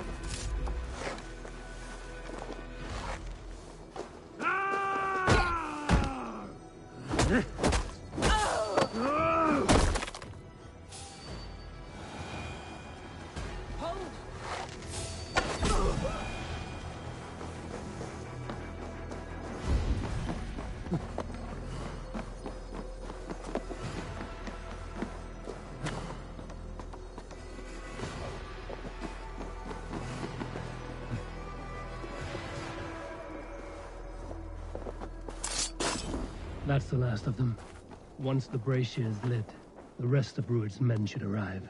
That's the last of them. Once the brazier is lit, the rest of Rued's men should arrive.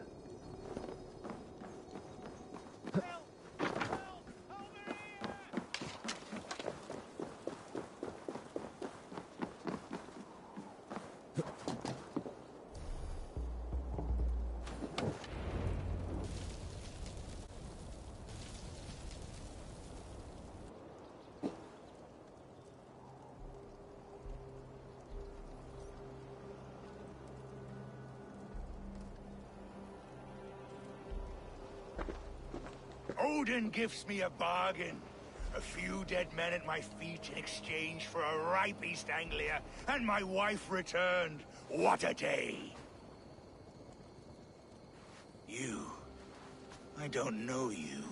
Odin gives me a bargain. A few dead men at my feet in exchange for a ripe East Anglia, and my wife returned. What a day! You. I don't know you.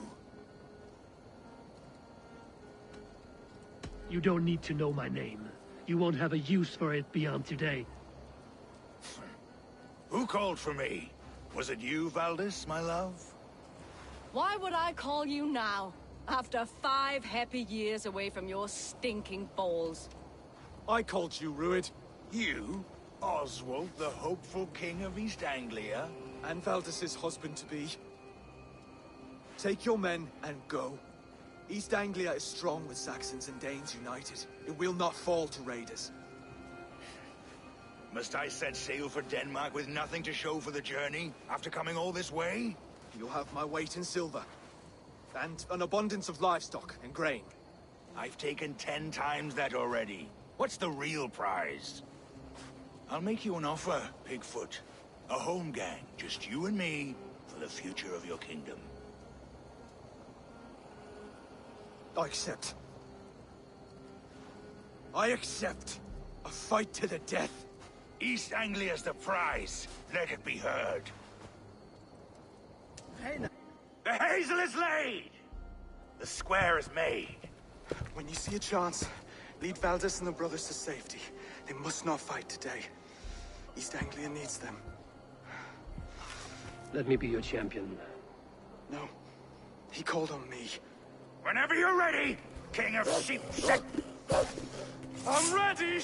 You don't need to know my name. You won't have a use for it beyond today. Who called for me? Was it you, Valdis, my love? Why would I call you now, after 5 happy years away from your stinking balls? I called you, Rued. You? Oswald, the hopeful king of East Anglia? And Valdis's husband-to-be. Take your men and go. East Anglia is strong with Saxons and Danes united. It will not fall to raiders. Must I set sail for Denmark with nothing to show for the journey, after coming all this way? You'll have my weight in silver. And an abundance of livestock and grain. I've taken 10 times that already. What's the real prize? I'll make you an offer, Pigfoot. A home gang, just you and me, for the future of your kingdom. I accept. I accept. A fight to the death. East Anglia's the prize. Let it be heard. The hazel is laid! The square is made. When you see a chance, lead Valdis and the brothers to safety. They must not fight today. East Anglia needs them. Let me be your champion. No. He called on me. Whenever you're ready, King of Sheep. I'm ready!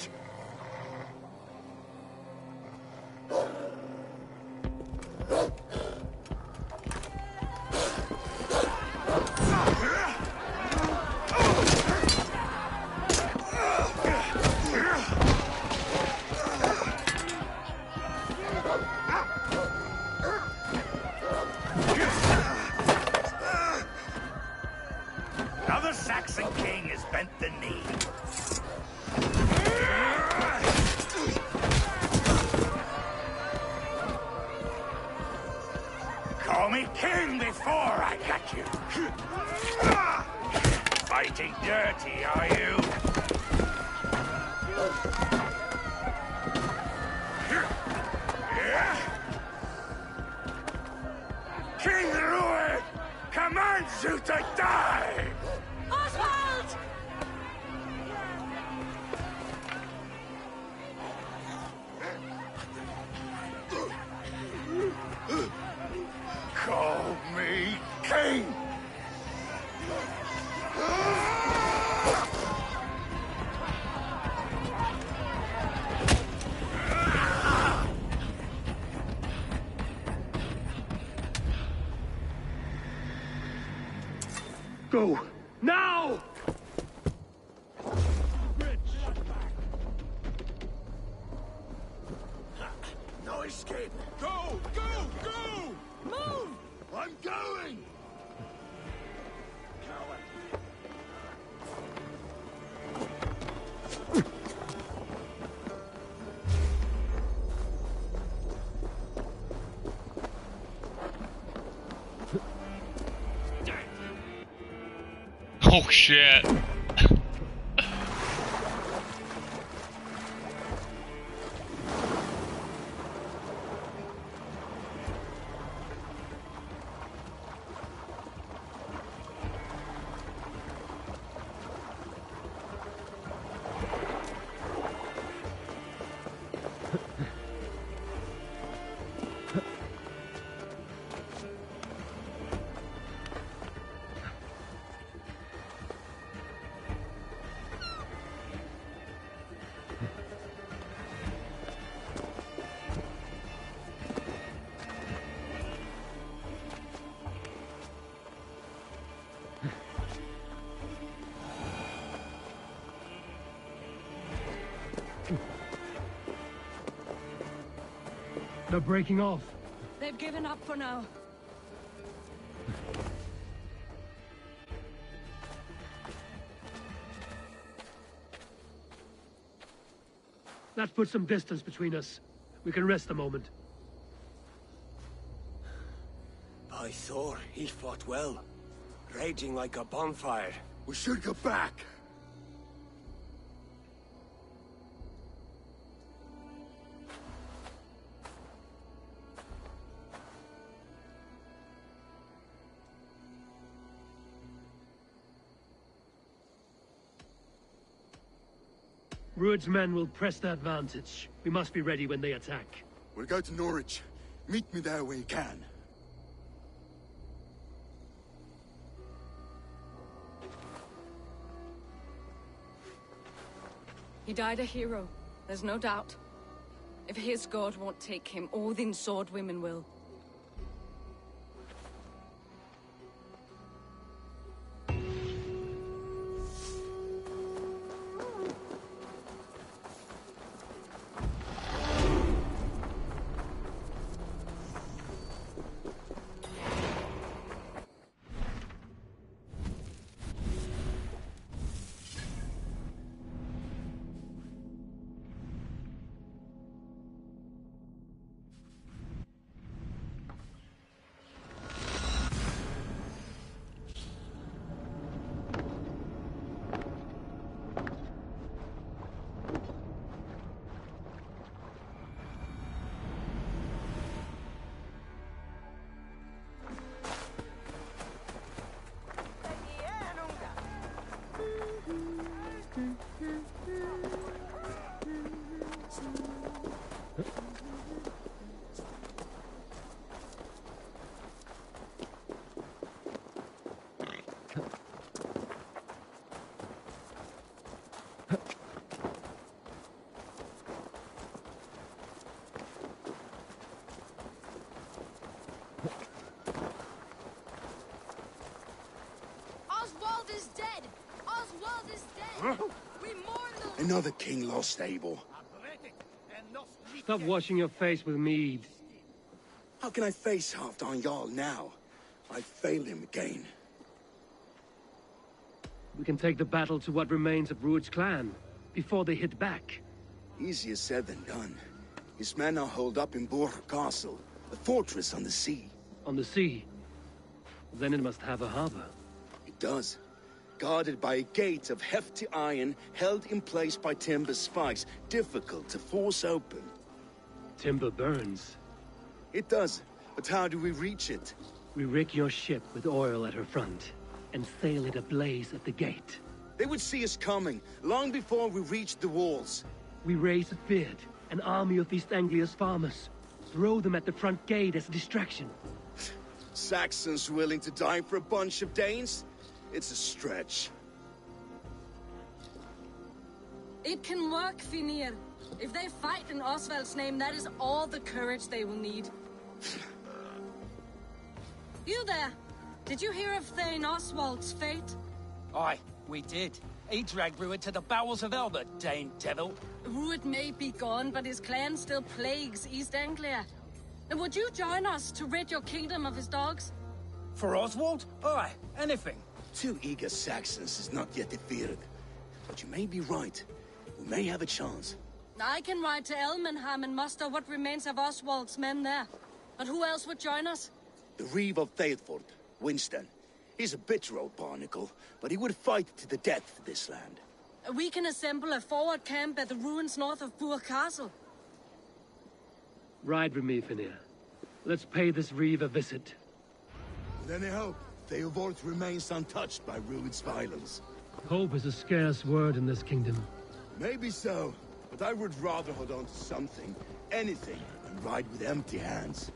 dirty, are you? King Rued commands you to die! Oswald! Call me king! Go! Now! No escape! Go! Go! Go! Move! I'm going! Oh shit. They're breaking off. They've given up for now. That puts some distance between us. We can rest a moment. By Thor, he fought well. Raging like a bonfire. We should go back. Rued's men will press the advantage. We must be ready when they attack. We'll go to Norwich. Meet me there when you can. He died a hero, there's no doubt. If his god won't take him, Odin's sword women will. Oswald is dead! Oswald is dead! We mourn the... Another king lost Abel. Stop washing your face with mead. How can I face Halfdan Jarl now? I failed him again. We can take the battle to what remains of Rued's clan, before they hit back. Easier said than done. His men are holed up in Borg Castle, a fortress on the sea. On the sea? Then it must have a harbor. It does. guarded by a gate of hefty iron held in place by timber spikes, difficult to force open. Timber burns. It does, but how do we reach it? We rig your ship with oil at her front, and sail it ablaze at the gate. They would see us coming, long before we reached the walls. We raise a beard, an army of East Anglia's farmers. Throw them at the front gate as a distraction. Saxons willing to die for a bunch of Danes? It's a stretch. It can work, Finir. If they fight in Oswald's name, that is all the courage they will need. You there! Did you hear of Thane Oswald's fate? Aye, we did. He dragged Rued to the bowels of hell, the Dane devil. Rued may be gone, but his clan still plagues East Anglia. And would you join us to rid your kingdom of his dogs? For Oswald? Aye, anything. 2 eager Saxons is not yet defeated. But you may be right. We may have a chance. I can ride to Elmenham and muster what remains of Oswald's men there. But who else would join us? The Reeve of Thetford, Winston. He's a bitter old barnacle, but he would fight to the death for this land. We can assemble a forward camp at the ruins north of Bure Castle. Ride with me, Finir. Let's pay this Reeve a visit. With any hope, Theodort remains untouched by Rued's violence. Hope is a scarce word in this kingdom. Maybe so, but I would rather hold on to something, anything, than ride with empty hands.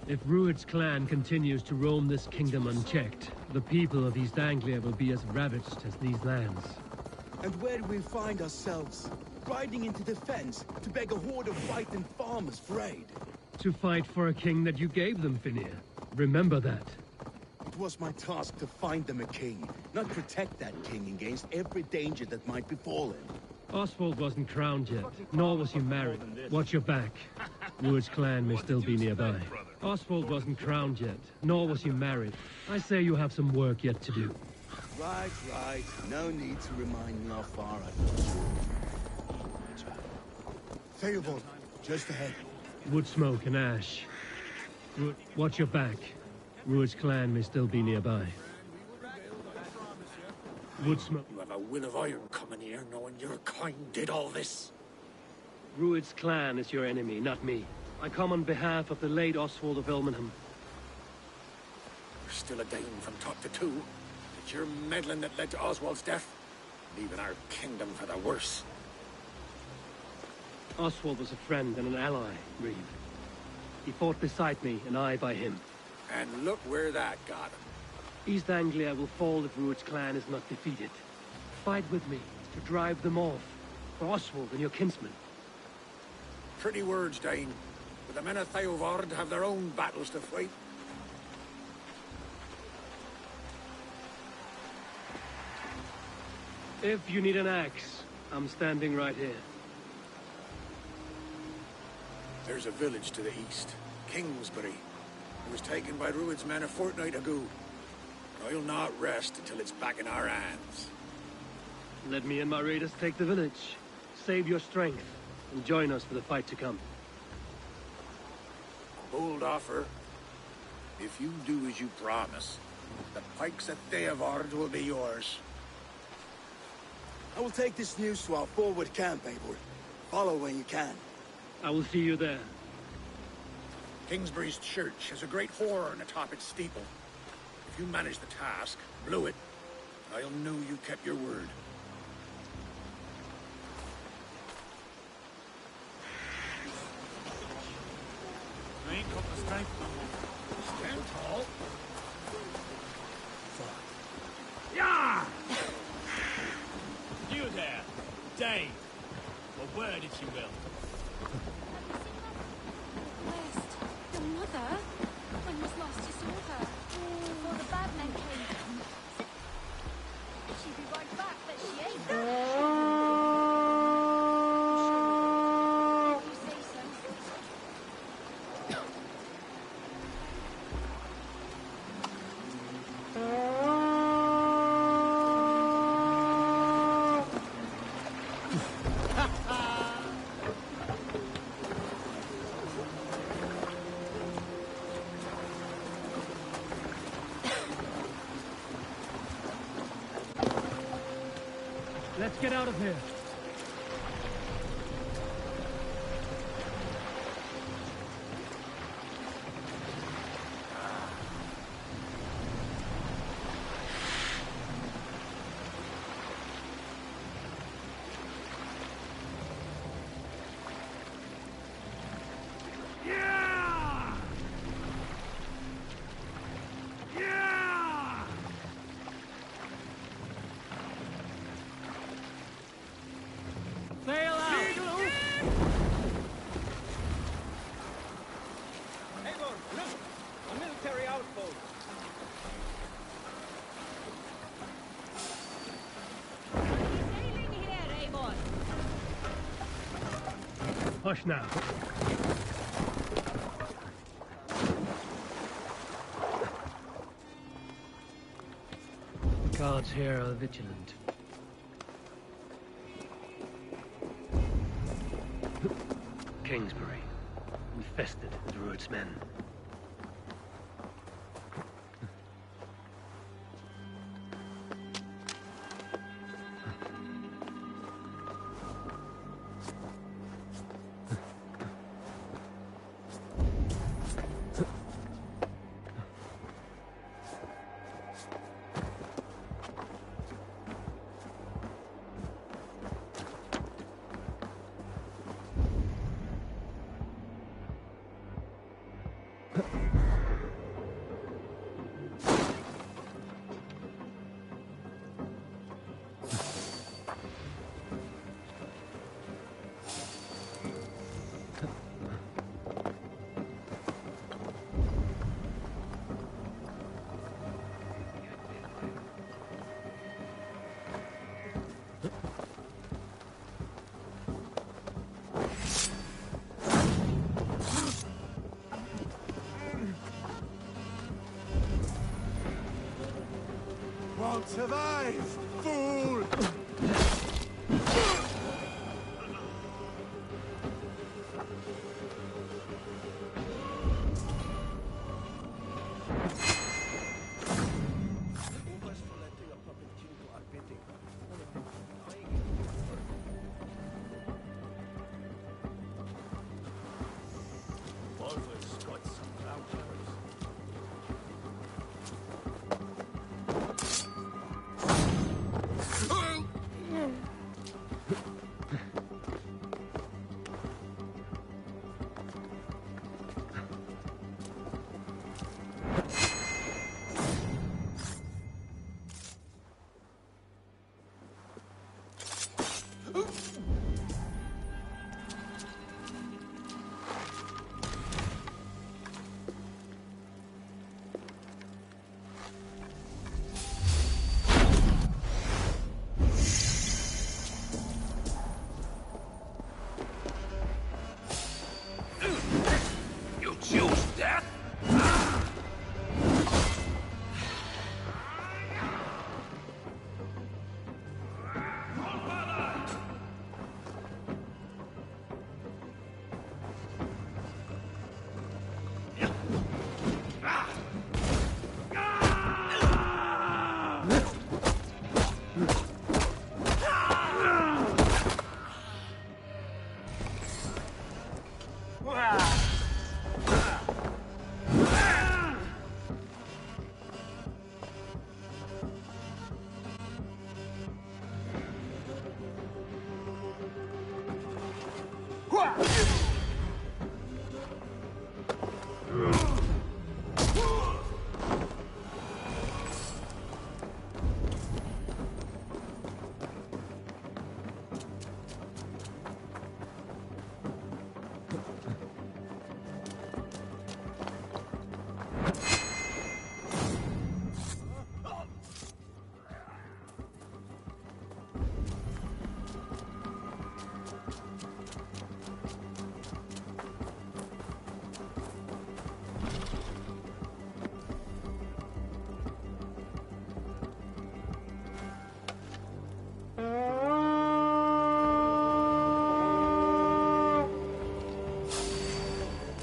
If Rued's clan continues to roam this kingdom unchecked, the people of East Anglia will be as ravaged as these lands. And where do we find ourselves? Riding into defense to beg a horde of frightened farmers for aid. To fight for a king that you gave them, Finir. Remember that. It was my task to find them a king, not protect that king against every danger that might befall him. Oswald wasn't crowned yet, nor was he married. Watch your back. Rued's clan may still be nearby. Oswald wasn't crowned yet, nor was he married. I say you have some work yet to do. Right. No need to remind me how far I've gone. Theobald, just ahead. Wood smoke and ash. Watch your back. Rued's clan may still be nearby. Wood smoke. You have a will of iron coming here, knowing your kind did all this. Rued's clan is your enemy, not me. I come on behalf of the late Oswald of Elmenham. You're still a Dane from top to two. It's your meddling that led to Oswald's death, leaving our kingdom for the worse. Oswald was a friend and an ally, Reeve. He fought beside me, and I by him. And look where that got him. East Anglia will fall if Rued's clan is not defeated. Fight with me to drive them off, for Oswald and your kinsmen. Pretty words, Dane. But the men of Theodord have their own battles to fight. If you need an axe, I'm standing right here. There's a village to the east, Kingsbury. It was taken by Rued's men a fortnight ago. I'll not rest until it's back in our hands. Let me and my raiders take the village. Save your strength, and join us for the fight to come. Bold offer. If you do as you promise, the pikes at Theodord will be yours. I will take this news to our forward camp, Eivor. Follow when you can. I will see you there. Kingsbury's church has a great horn atop its steeple. If you manage the task, blew it, I'll know you kept your word. I ain't got the strength no more. Stand tall. Yeah! You there, Dane, or word if you will. West, your mother? When was last you saw her? Before the bad men came. She'd be right back, but she ain't. You say so. Let's get out of here. Sail out! Eivor, look! A military outpost! Sailing here, Eivor! Hush now. The guards here are vigilant. Kingsbury, infested with Rued's men. Won't survive, fool! You choose death?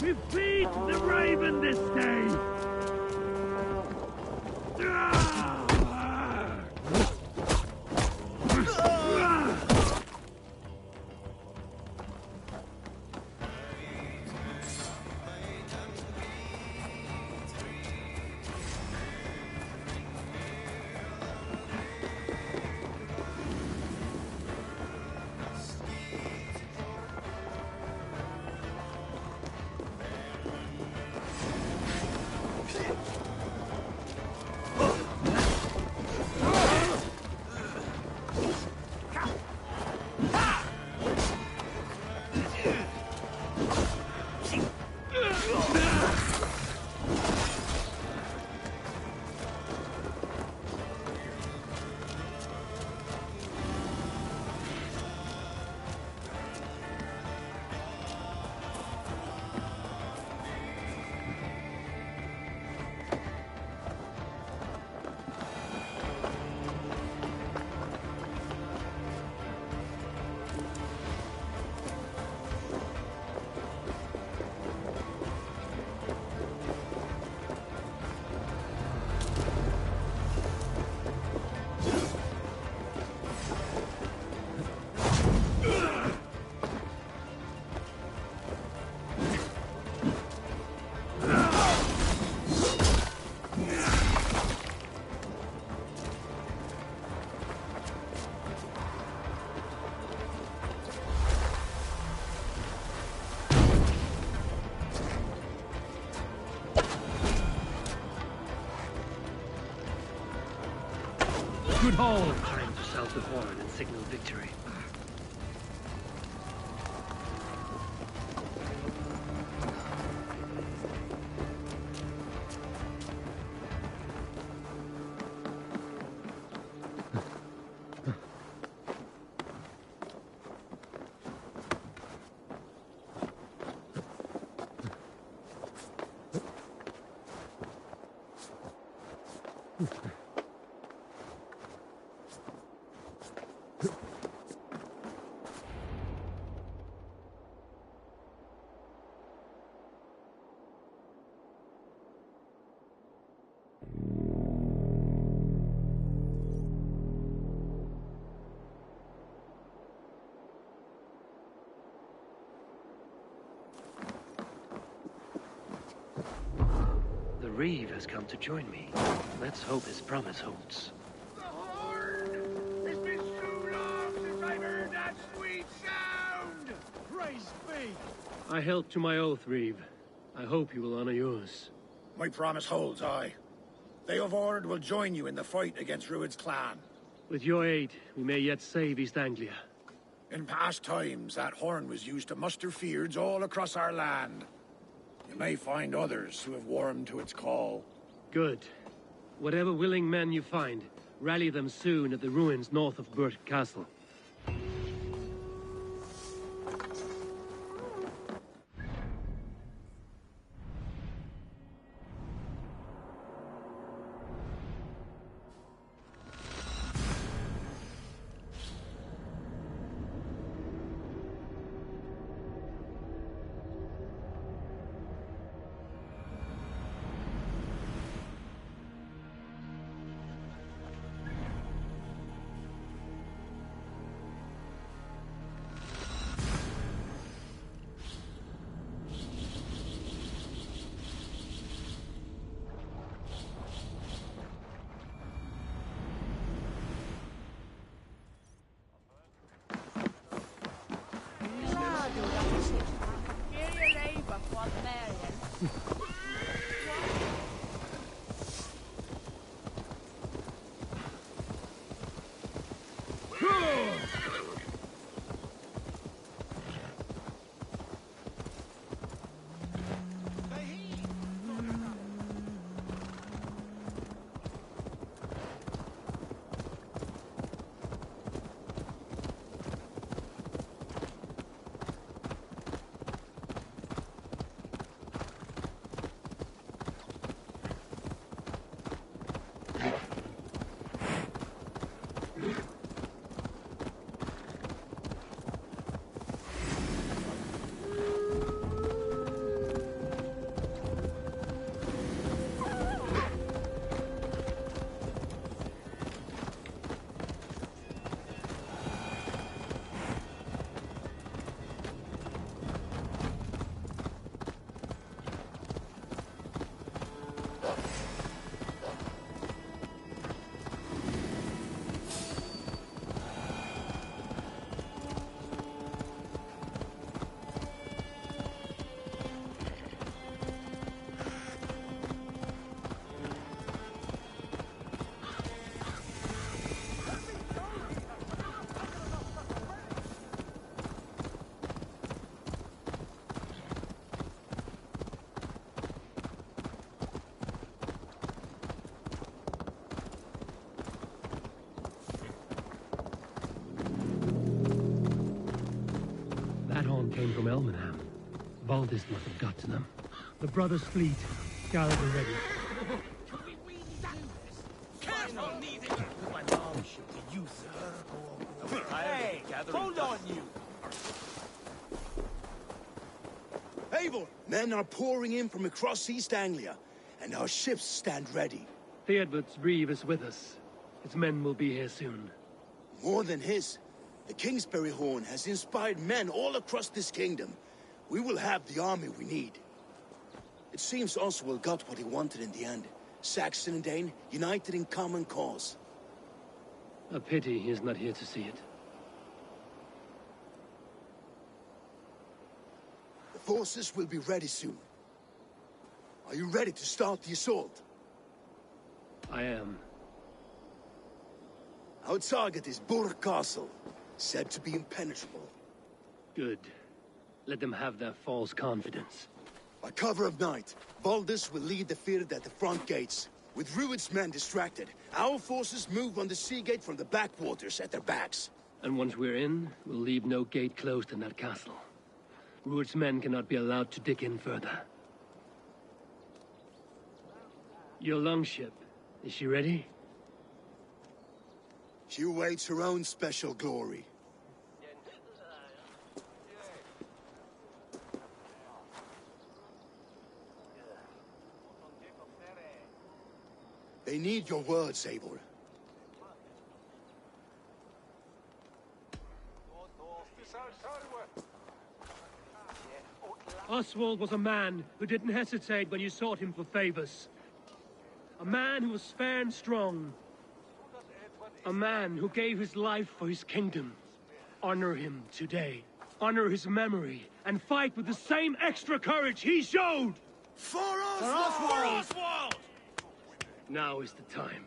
We feed the raven this day! Good haul! Time to sound the horn and signal victory. The Reeve has come to join me. Let's hope his promise holds. It's been so long since I've heard that sweet sound! Praise be! I held to my oath, Reeve. I hope you will honor yours. My promise holds, aye. They of Ord will join you in the fight against Rued's clan. With your aid, we may yet save East Anglia. In past times, that horn was used to muster fyrds all across our land. You may find others who have warmed to its call. Good. Whatever willing men you find, rally them soon at the ruins north of Burt Castle. Came from Elmenham. Valdis must have got to them. The brothers' fleet, gathered already. Hey, hold on, you! Eivor, men are pouring in from across East Anglia, and our ships stand ready. Theodred's Reeve is with us. His men will be here soon. More than his. The Kingsbury Horn has inspired men all across this kingdom. We will have the army we need. It seems Oswald got what he wanted in the end. Saxon and Dane united in common cause. A pity he is not here to see it. The forces will be ready soon. Are you ready to start the assault? I am. Our target is Burg Castle, said to be impenetrable. Good. Let them have their false confidence. By cover of night, Baldus will lead the field at the front gates. With Rued's men distracted, our forces move on the sea gate from the backwaters at their backs. And once we're in, we'll leave no gate closed in that castle. Rued's men cannot be allowed to dig in further. Your longship, is she ready? She awaits her own special glory. They need your words, Eivor. Oswald was a man who didn't hesitate when you sought him for favors. A man who was fair and strong. A man who gave his life for his kingdom. Honor him today. Honor his memory, and fight with the same extra courage he showed! For Oswald! Now is the time.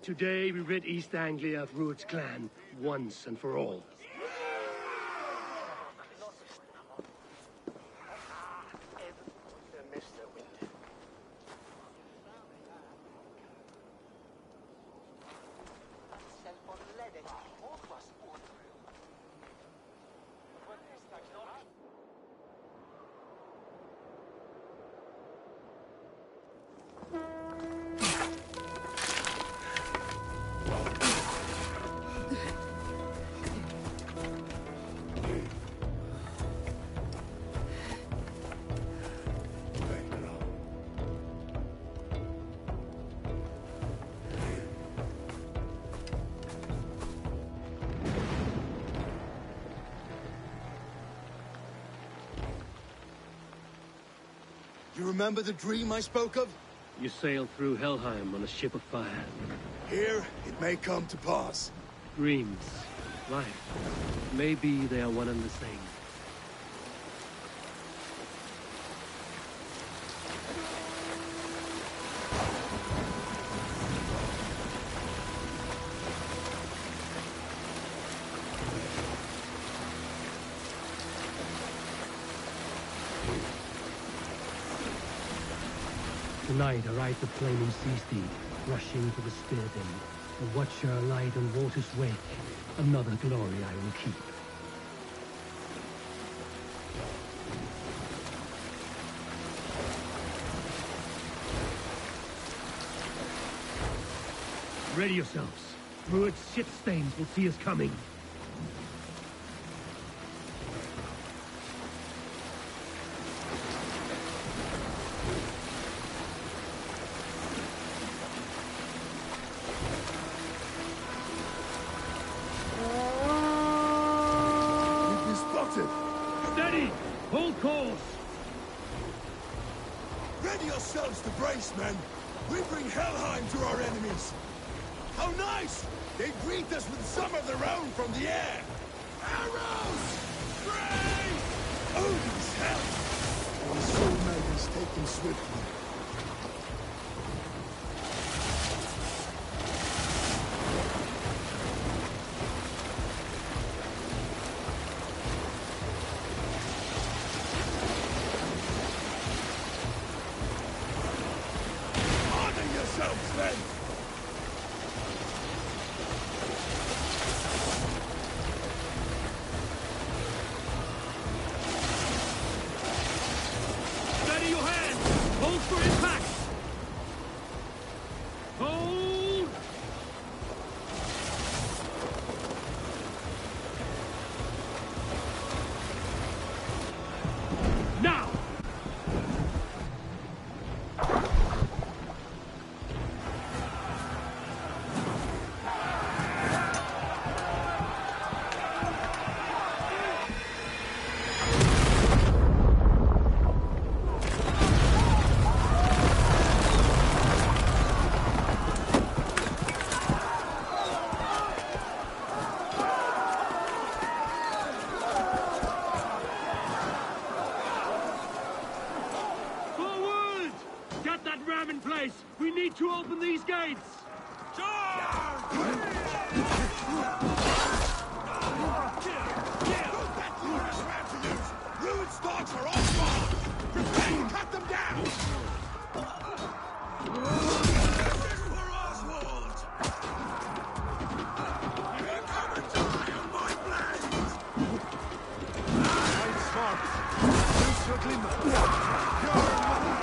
Today we rid East Anglia of Rued's clan, once and for all. You remember the dream I spoke of? You sailed through Helheim on a ship of fire. Here, it may come to pass. Dreams, life, maybe they are one and the same. Tonight I ride the flaming sea steed, rushing to the spear den. The watcher light on water's wake, another glory I will keep. Ready yourselves. Rued's shit stains will see us coming. Steady! Hold course! Ready yourselves to brace, men! We bring Helheim to our enemies! How nice! They greet us with some of their own from the air! Arrows! Brace! Odin's help! The soul maidens taken swiftly. Steady your hand! Hold for impact! Hold! Now! Forward! Get that ram in place! We need to open these gates! Charge! Ruined stalks are all gone! Prepare to cut them down! Justice for Oswald! You're come and die on my blades! I'm smart. Use your glimmer. You're mine!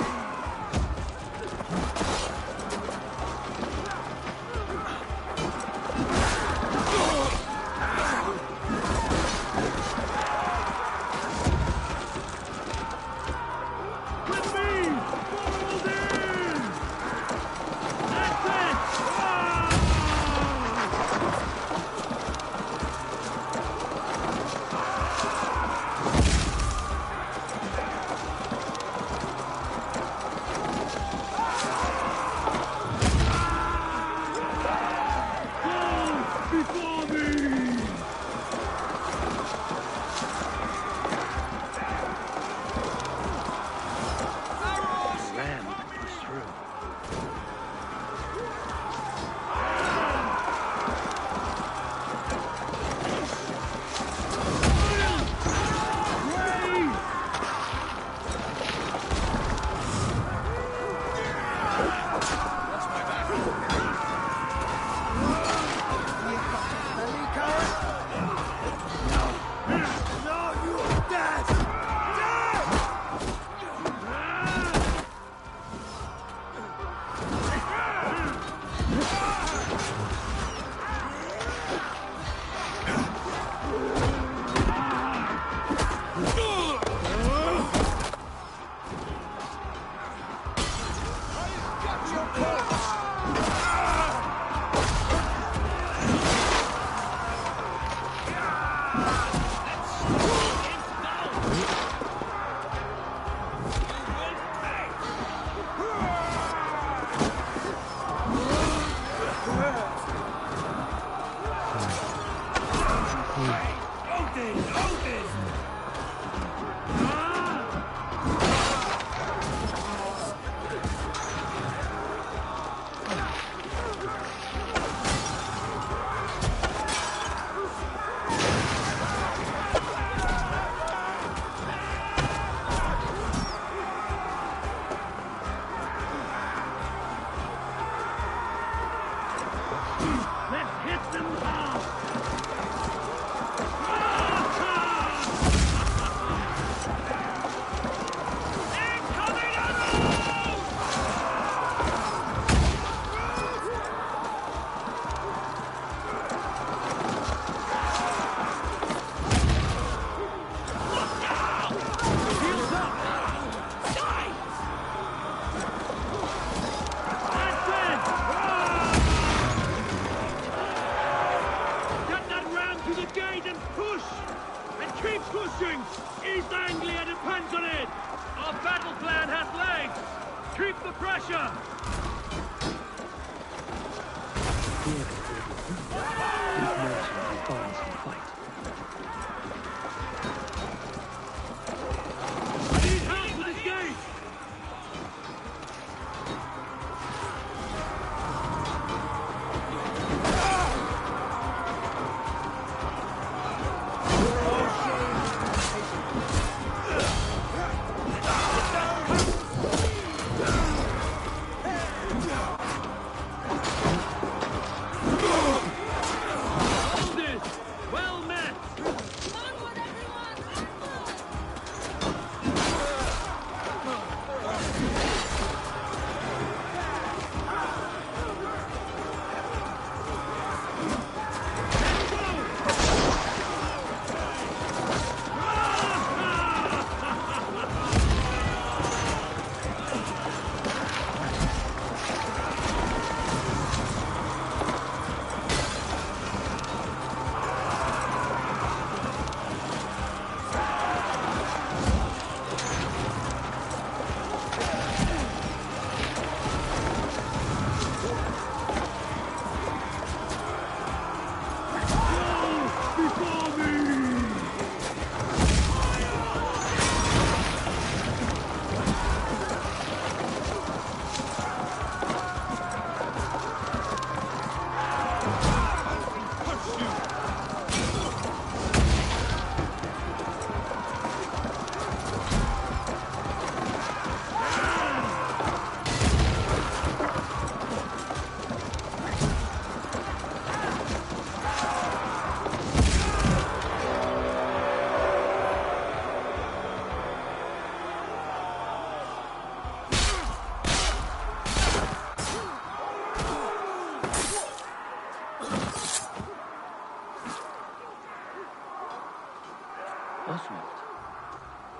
Oswald.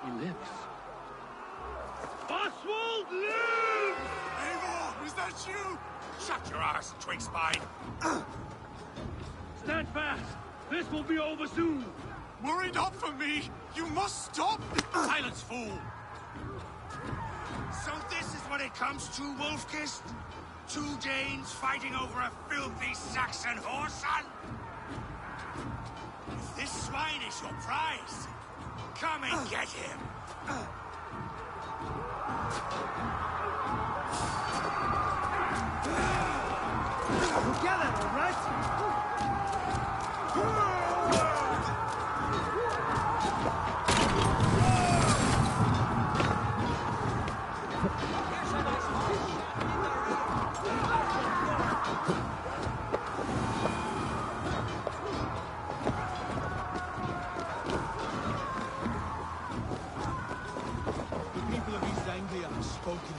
He lives. Oswald lives! Eivor, is that you? Shut your arse, twig spine. Stand fast! This will be over soon! Worry not for me! You must stop! Silence, fool! So this is what it comes to, Wolfkist? 2 Danes fighting over a filthy Saxon whoreson? If this swine is your prize, come and get him! Together, all right? The people of East Anglia have spoken.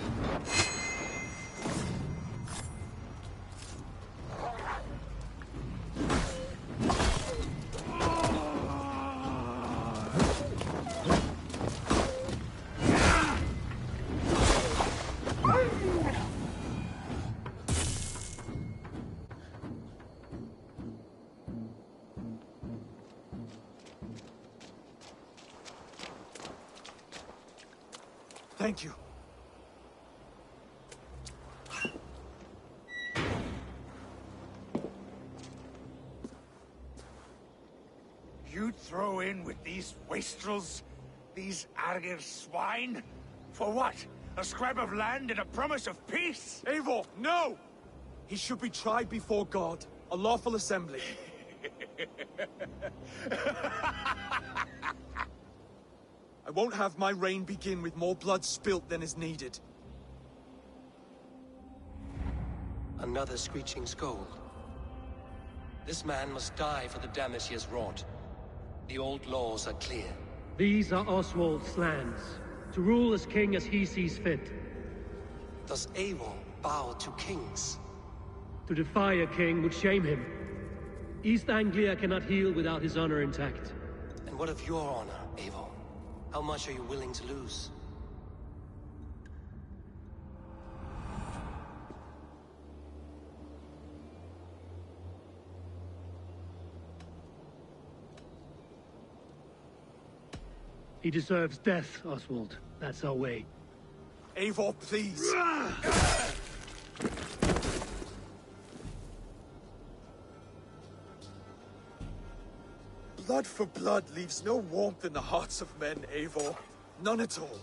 Thank you. You'd throw in with these wastrels? These Argir swine? For what? A scrap of land and a promise of peace? Eivor, no! He should be tried before God, a lawful assembly. I won't have my reign begin with more blood spilt than is needed. Another screeching scold. This man must die for the damage he has wrought. The old laws are clear. These are Oswald's lands, to rule as king as he sees fit. Does Eivor bow to kings? To defy a king would shame him. East Anglia cannot heal without his honor intact. And what of your honor, Eivor? How much are you willing to lose? He deserves death, Oswald. That's our way. Eivor, please. Blood for blood leaves no warmth in the hearts of men, Eivor. None at all.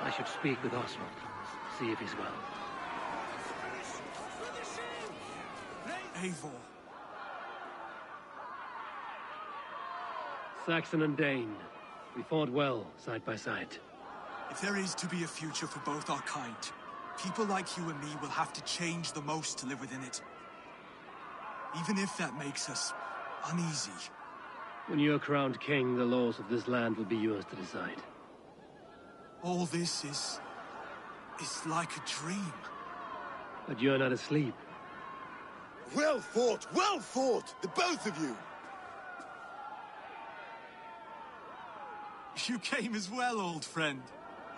I should speak with Oswald. See if he's well. Eivor. Saxon and Dane. We fought well, side by side. If there is to be a future for both our kind, people like you and me will have to change the most to live within it. Even if that makes us uneasy. When you're crowned king, the laws of this land will be yours to decide. All this is like a dream. But you're not asleep. Well fought, the both of you! You came as well, old friend.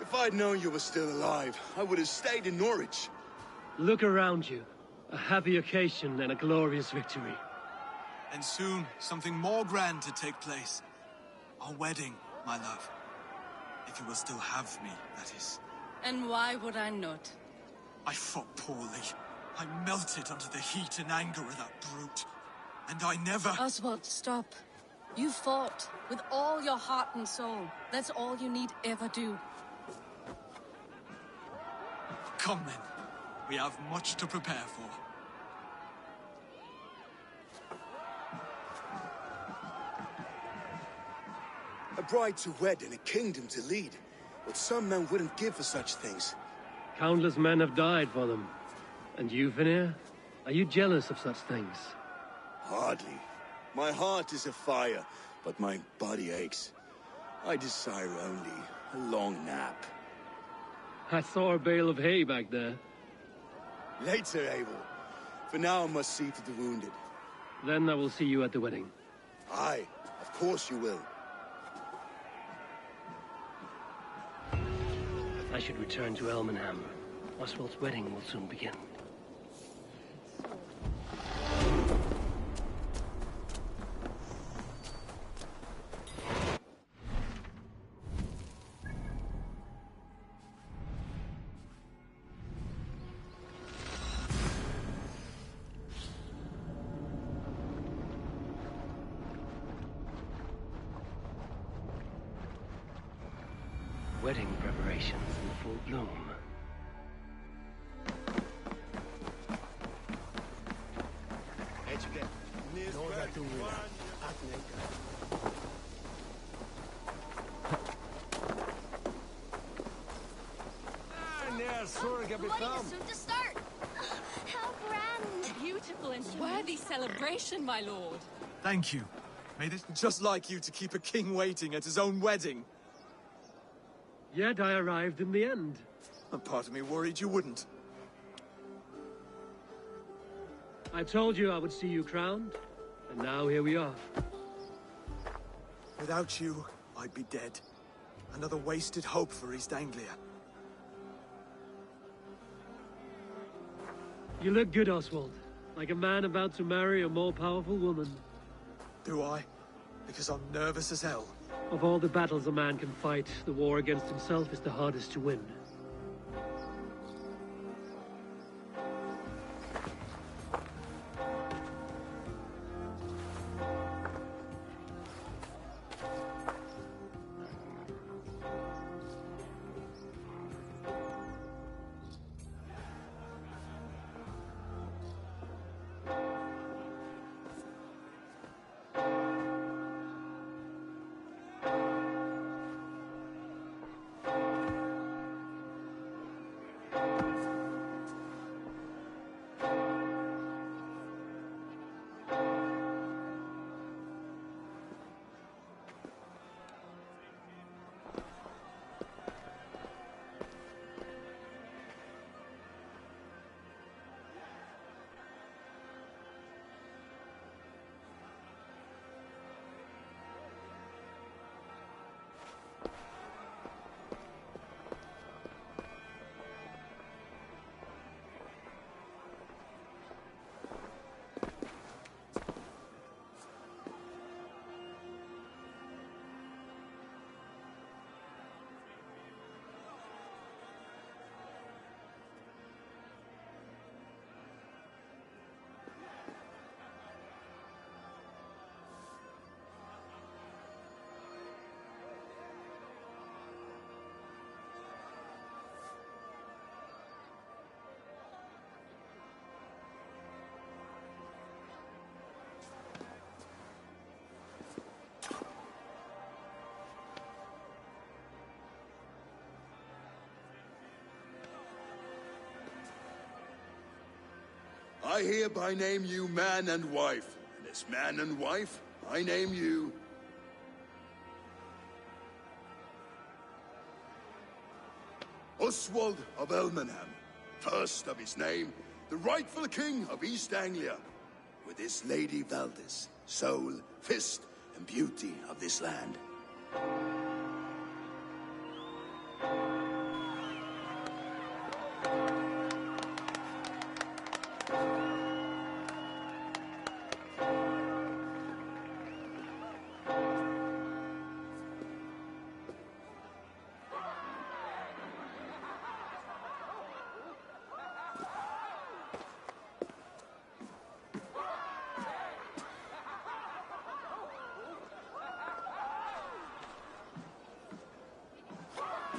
If I'd known you were still alive, I would have stayed in Norwich. Look around you. A happy occasion and a glorious victory. And soon, something more grand to take place. Our wedding, my love. If you will still have me, that is. And why would I not? I fought poorly. I melted under the heat and anger of that brute. And I never... Oswald, stop. You fought with all your heart and soul. That's all you need ever do. Come then. We have much to prepare for. A bride to wed and a kingdom to lead. But some men wouldn't give for such things. Countless men have died for them. And you, Vanir? Are you jealous of such things? Hardly. My heart is afire, but my body aches. I desire only a long nap. I saw a bale of hay back there. Later, Abel. For now, I must see to the wounded. Then I will see you at the wedding. Aye, of course you will. I should return to Elmenham. Oswald's wedding will soon begin. Wedding preparations in full bloom. To start. How grand! A beautiful and worthy celebration, my lord. Thank you. May this... Just like you to keep a king waiting at his own wedding. Yet I arrived in the end. A part of me worried you wouldn't. I told you I would see you crowned, and now here we are. Without you, I'd be dead. Another wasted hope for East Anglia. You look good, Oswald. Like a man about to marry a more powerful woman. Do I? Because I'm nervous as hell. Of all the battles a man can fight, the war against himself is the hardest to win. I hereby name you man and wife, and as man and wife, I name you... Oswald of Elmenham, first of his name, the rightful king of East Anglia, with his lady Valdis, soul, fist, and beauty of this land.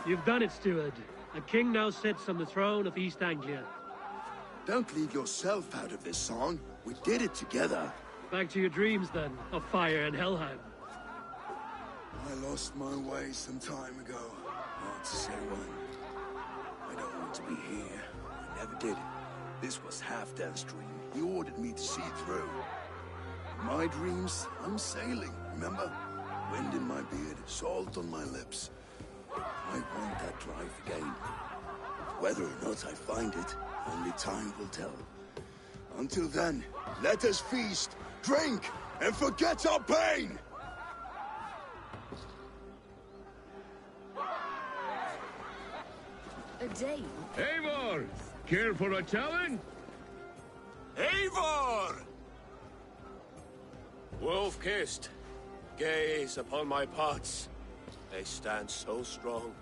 You've done it, steward. A king now sits on the throne of East Anglia. Don't leave yourself out of this song. We did it together. Back to your dreams, then, of fire and Helheim. I lost my way some time ago. say when. I don't want to be here. I never did. This was Halfdan's dream. He ordered me to see it through. In my dreams, I'm sailing, remember? Wind in my beard, salt on my lips. I want that drive again. Whether or not I find it, only time will tell. Until then, let us feast, drink, and forget our pain! A Dane? Eivor! Care for a challenge? Eivor! Wolf-kissed, gaze upon my pots. They stand so strong.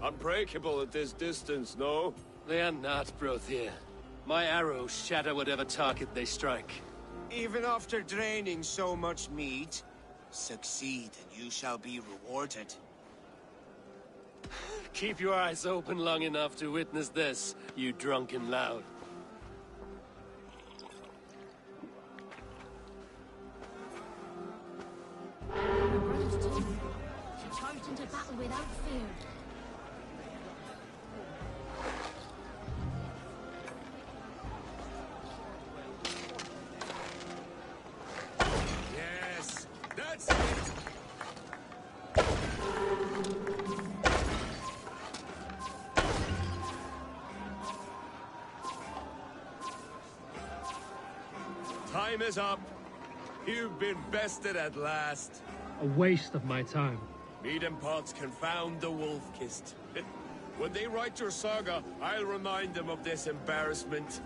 Unbreakable at this distance, no? They are not, Brothier. My arrows shatter whatever target they strike. Even after draining so much meat, succeed and you shall be rewarded. Keep your eyes open long enough to witness this, you drunken lout. She charged into battle without fear. Yes, that's it! Time is up. You've been bested at last. A waste of my time. Mead and pots confound the wolf-kissed. When they write your saga, I'll remind them of this embarrassment.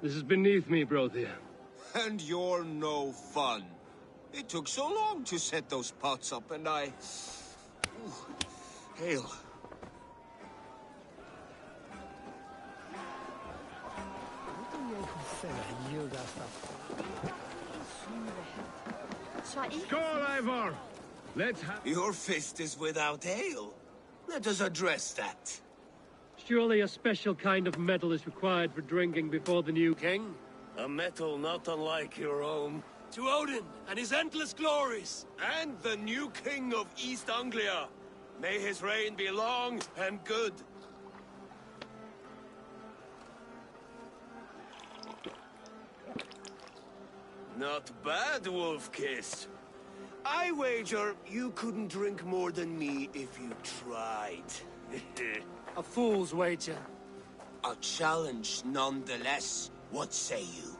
This is beneath me, Brothier. And you're no fun. It took so long to set those pots up, and I... Ooh, hail. Skål, Eivor! Let's have... Your fist is without ale. Let us address that. Surely a special kind of metal is required for drinking before the new king? A metal not unlike your own. To Odin and his endless glories! And the new king of East Anglia. May his reign be long and good. Not bad, Wolf-Kiss. I wager you couldn't drink more than me if you tried. A fool's wager. A challenge nonetheless. What say you?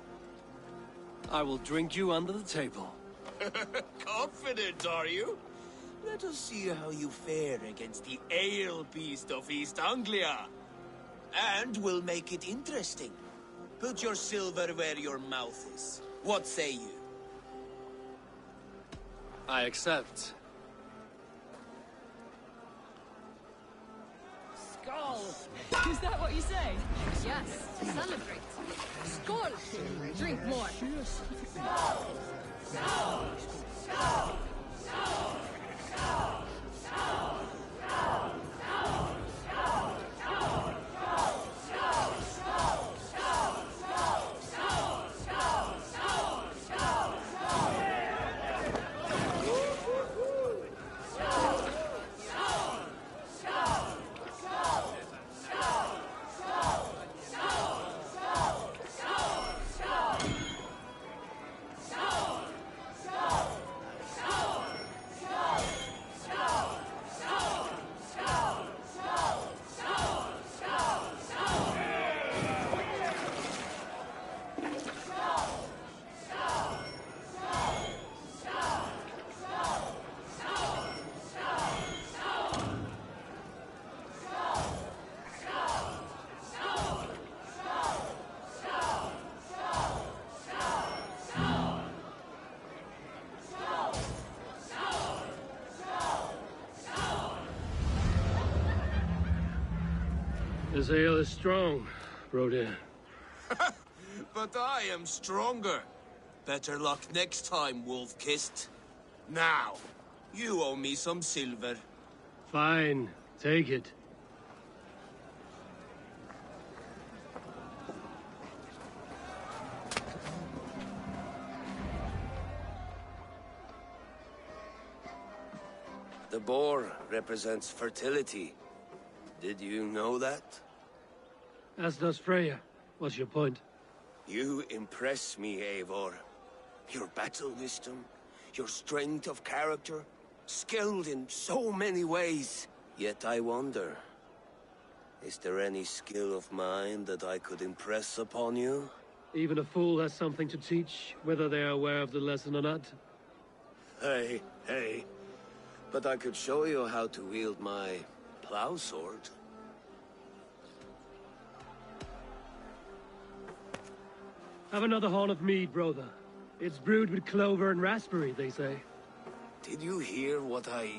I will drink you under the table. Confident, are you? Let us see how you fare against the ale beast of East Anglia. And we'll make it interesting. Put your silver where your mouth is. What say you? I accept. Skull! Is that what you say? Yes, celebrate. Skull! Drink more. This ale is strong, Brothier. But I am stronger. Better luck next time, Wolf-Kissed. Now, you owe me some silver. Fine, take it. The The boar represents fertility. Did you know that? As does Freya. What's your point? You impress me, Eivor. Your battle wisdom, your strength of character, skilled in so many ways. Yet I wonder, is there any skill of mine that I could impress upon you? Even a fool has something to teach, whether they are aware of the lesson or not. Hey. But I could show you how to wield my plow sword. Have another horn of mead, brother. It's brewed with clover and raspberry, they say. Did you hear what I...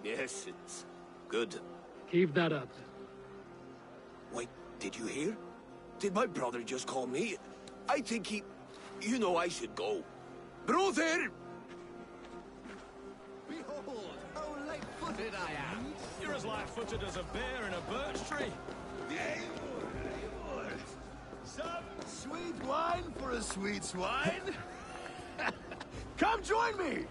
Yes, it's good. Keep that up. Wait, did you hear? Did my brother just call me? I think he... You know I should go. Brother! Behold, how light-footed I am. You're as light-footed as a bear in a birch tree. Some sweet wine for a sweet swine? Come join me!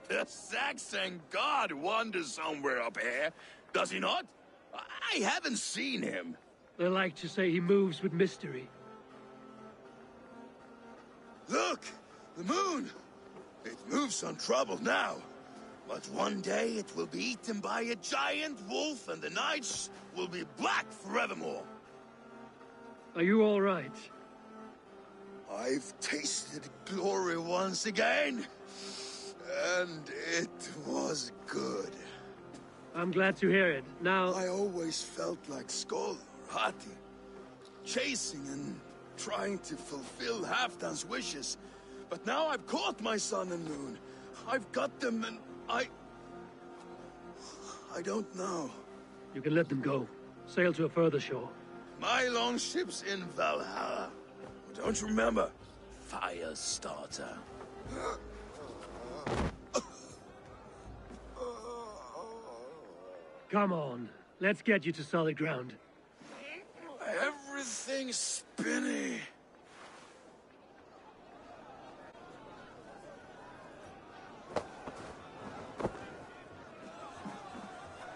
The Saxon god wanders somewhere up here, does he not? I haven't seen him. They like to say he moves with mystery. Look! The moon! It moves untroubled now. But one day it will be eaten by a giant wolf and the nights will be black forevermore. Are you all right? I've tasted glory once again. And it was good. I'm glad to hear it. Now... I always felt like Skoll or Hati. Chasing and trying to fulfill Halfdan's wishes. But now I've caught my sun and moon. I've got them and I don't know. You can let them go. Sail to a further shore. My longship's in Valhalla. Don't you remember? Fire starter. Come on. Let's get you to solid ground. Everything's spinny.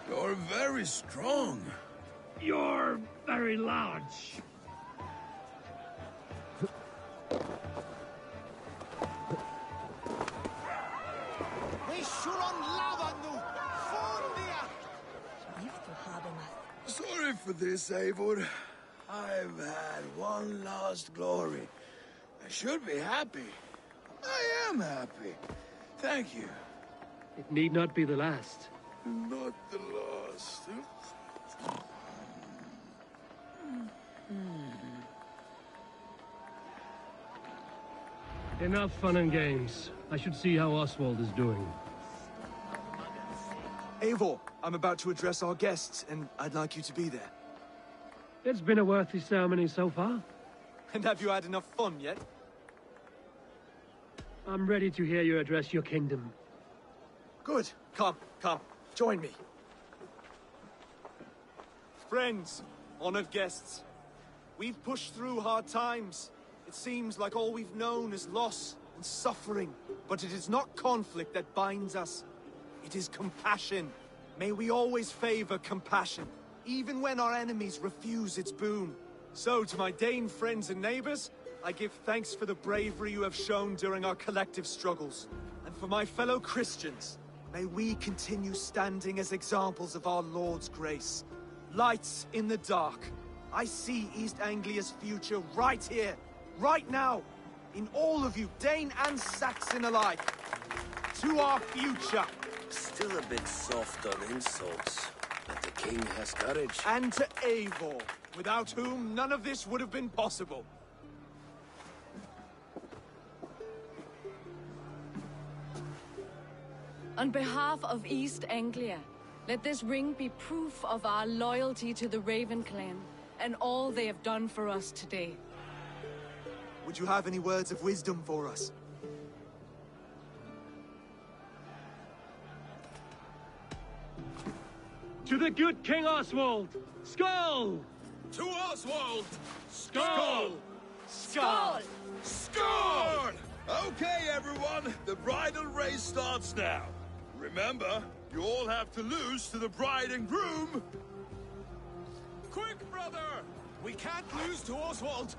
You're very strong. You're very large. Sorry for this, Eivor. I've had one lost glory. I should be happy. I am happy. Thank you. It need not be the last. Not the last. Enough fun and games. I should see how Oswald is doing. Eivor, I'm about to address our guests, and I'd like you to be there. It's been a worthy ceremony so far. And have you had enough fun yet? I'm ready to hear you address your kingdom. Good. Come. Join me. Friends, honored guests, we've pushed through hard times. It seems like all we've known is loss and suffering. But it is not conflict that binds us. It is compassion. May we always favor compassion, even when our enemies refuse its boon. So, to my Dane friends and neighbors, I give thanks for the bravery you have shown during our collective struggles. And for my fellow Christians, may we continue standing as examples of our Lord's grace. Lights in the dark. I see East Anglia's future right here, right now, in all of you, Dane and Saxon alike. To our future. Still a bit soft on insults, but the king has courage. And to Eivor, without whom none of this would have been possible. On behalf of East Anglia, let this ring be proof of our loyalty to the Raven clan and all they have done for us today. Would you have any words of wisdom for us? To the good King Oswald! Skull! To Oswald! Skull! Skull! Skull! Okay, everyone, the bridal race starts now. Remember, you all have to lose to the bride and groom. Quick, brother! We can't lose to Oswald!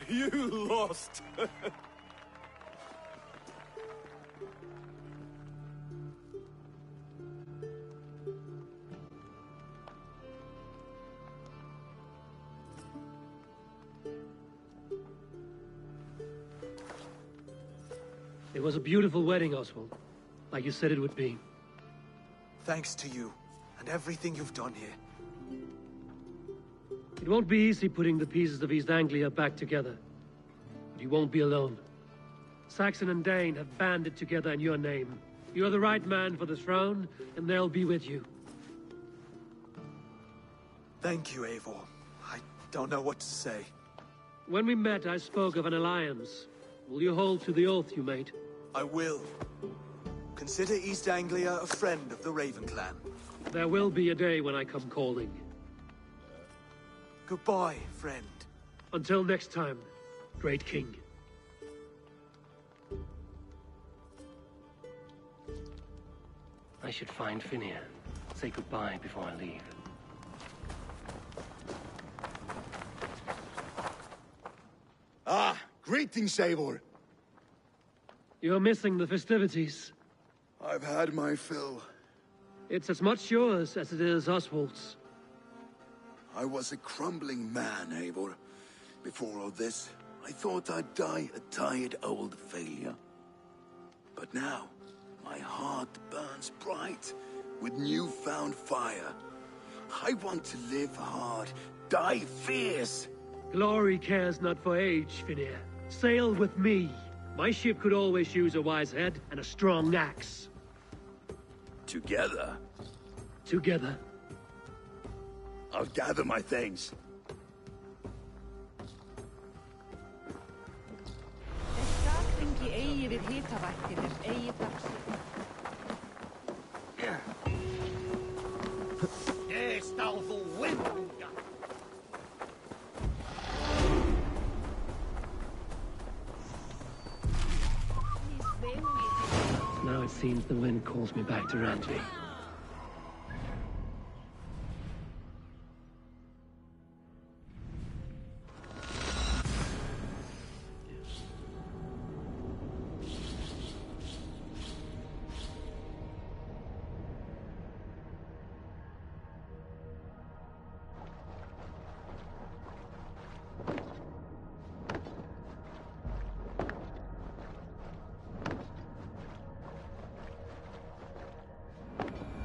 You lost. It was a beautiful wedding, Oswald. Like you said it would be. Thanks to you, and everything you've done here. It won't be easy putting the pieces of East Anglia back together. But you won't be alone. Saxon and Dane have banded together in your name. You're the right man for the throne, and they'll be with you. Thank you, Eivor. I don't know what to say. When we met, I spoke of an alliance. Will you hold to the oath you made? I will. Consider East Anglia a friend of the Raven clan. There will be a day when I come calling. Goodbye, friend. Until next time, great king. I should find Finnir. Say goodbye before I leave. Ah, greetings, Eivor. You're missing the festivities. I've had my fill. It's as much yours as it is Oswald's. I was a crumbling man, Eivor. Before all this, I thought I'd die a tired old failure. But now, my heart burns bright with newfound fire. I want to live hard, die fierce. Glory cares not for age, Finnir. Sail with me. My ship could always use a wise head and a strong axe. Together? Together. I'll gather my things. Now it seems the wind calls me back to Randvi.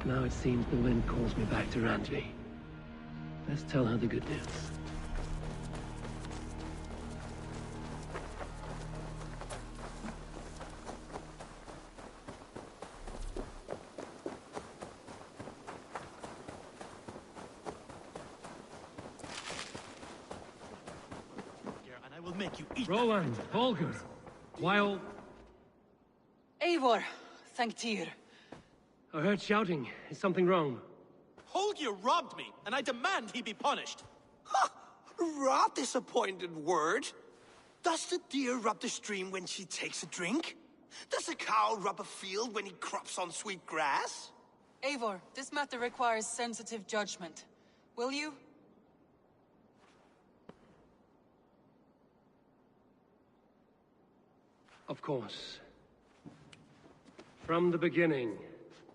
Now it seems the wind calls me back to Randvi. Let's tell her the good news. And I will make you eat. Rowan, Holger, while Eivor, thank Tyr. I heard shouting. Is something wrong? Holger robbed me, and I demand he be punished. Rot disappointed word. Does the deer rub the stream when she takes a drink? Does a cow rub a field when he crops on sweet grass? Eivor, this matter requires sensitive judgment. Will you? Of course. From the beginning,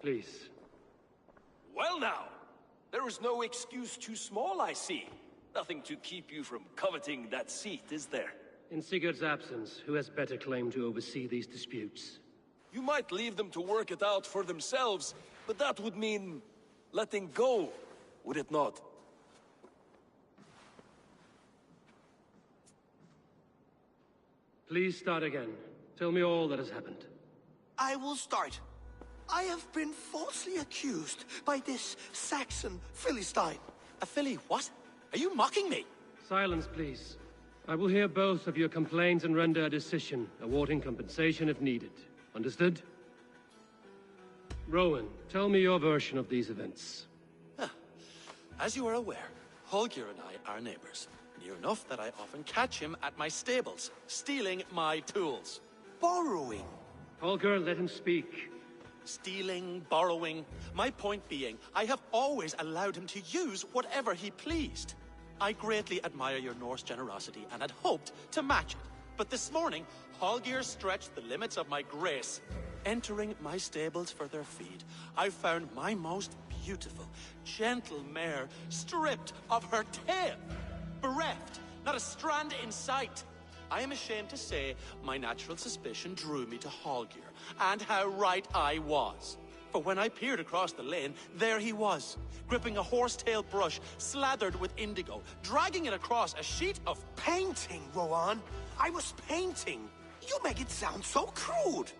please. Well now, there is no excuse too small, I see. Nothing to keep you from coveting that seat, is there? In Sigurd's absence, who has better claim to oversee these disputes? You might leave them to work it out for themselves, but that would mean letting go, would it not? Please start again. Tell me all that has happened. I will start. I have been falsely accused by this Saxon Philistine. A Philly what? Are you mocking me? Silence, please. I will hear both of your complaints and render a decision, awarding compensation if needed. Understood? Rowan, tell me your version of these events. As you are aware, Holger and I are neighbors. Near enough that I often catch him at my stables, stealing my tools. Borrowing. Holger, let him speak. Stealing, borrowing. My point being, I have always allowed him to use whatever he pleased. I greatly admire your Norse generosity and had hoped to match it. But this morning, Holger stretched the limits of my grace. Entering my stables for their feed, I found my most beautiful, gentle mare stripped of her tail. Bereft, not a strand in sight. I am ashamed to say my natural suspicion drew me to Holger, and how right I was. For when I peered across the lane, there he was, gripping a horsetail brush slathered with indigo, dragging it across a sheet of painting, Rowan. I was painting. You make it sound so crude.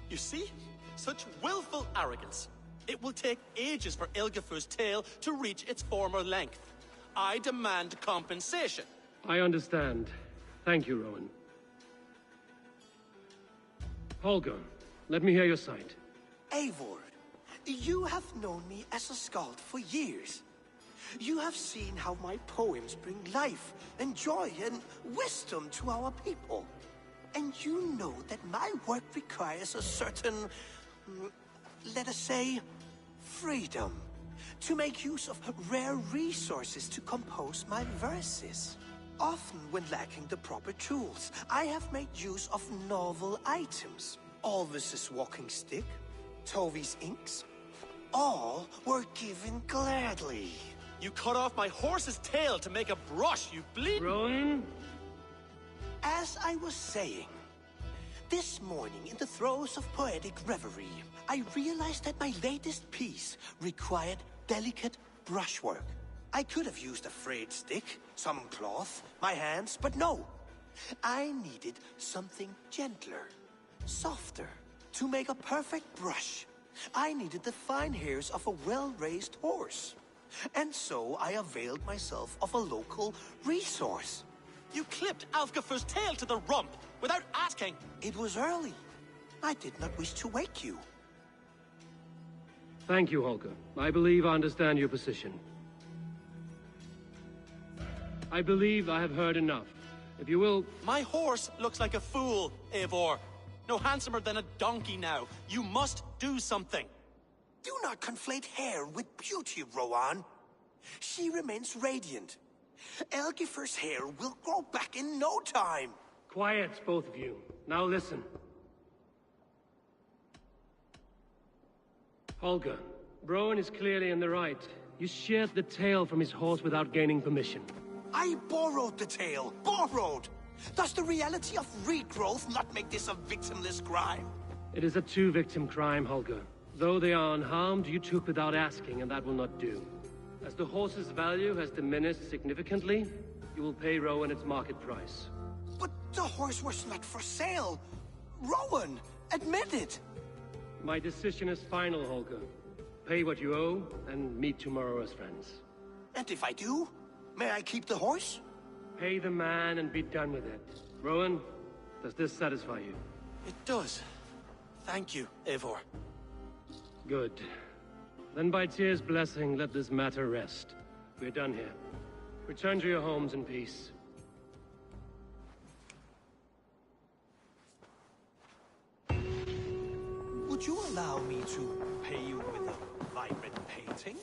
You see? Such willful arrogance. It will take ages for Ilgafur's tail to reach its former length. I demand compensation. I understand. Thank you, Rowan. Holger, let me hear your side. Eivor, you have known me as a skald for years. You have seen how my poems bring life and joy and wisdom to our people. And you know that my work requires a certain, let us say, freedom, to make use of rare resources to compose my verses. Often when lacking the proper tools, I have made use of novel items. Alvis's walking stick, Tovi's inks, all were given gladly. You cut off my horse's tail to make a brush, you bleed— Rowan? As I was saying, this morning in the throes of poetic reverie, I realized that my latest piece required delicate brushwork. I could have used a frayed stick, some cloth, my hands, but no. I needed something gentler, softer. To make a perfect brush, I needed the fine hairs of a well-raised horse. And so I availed myself of a local resource. You clipped Alfgafur's tail to the rump without asking. It was early. I did not wish to wake you. Thank you, Holger. I believe I understand your position. I believe I have heard enough. If you will— My horse looks like a fool, Eivor. No handsomer than a donkey now. You must do something. Do not conflate hair with beauty, Rowan. She remains radiant. Elgifur's hair will grow back in no time. Quiet, both of you. Now listen. Holger, Rowan is clearly in the right. You sheared the tail from his horse without gaining permission. I borrowed the tail. Borrowed! Does the reality of regrowth not make this a victimless crime? It is a two-victim crime, Holger. Though they are unharmed, you took without asking, and that will not do. As the horse's value has diminished significantly, you will pay Rowan its market price. But the horse was not for sale. Rowan, admit it. My decision is final, Holger. Pay what you owe, and meet tomorrow as friends. And if I do, may I keep the horse? Pay the man and be done with it. Rowan, does this satisfy you? It does. Thank you, Eivor. Good. Then by Tyr's blessing, let this matter rest. We're done here. Return to your homes in peace. Would you allow me to pay you with a vibrant painting?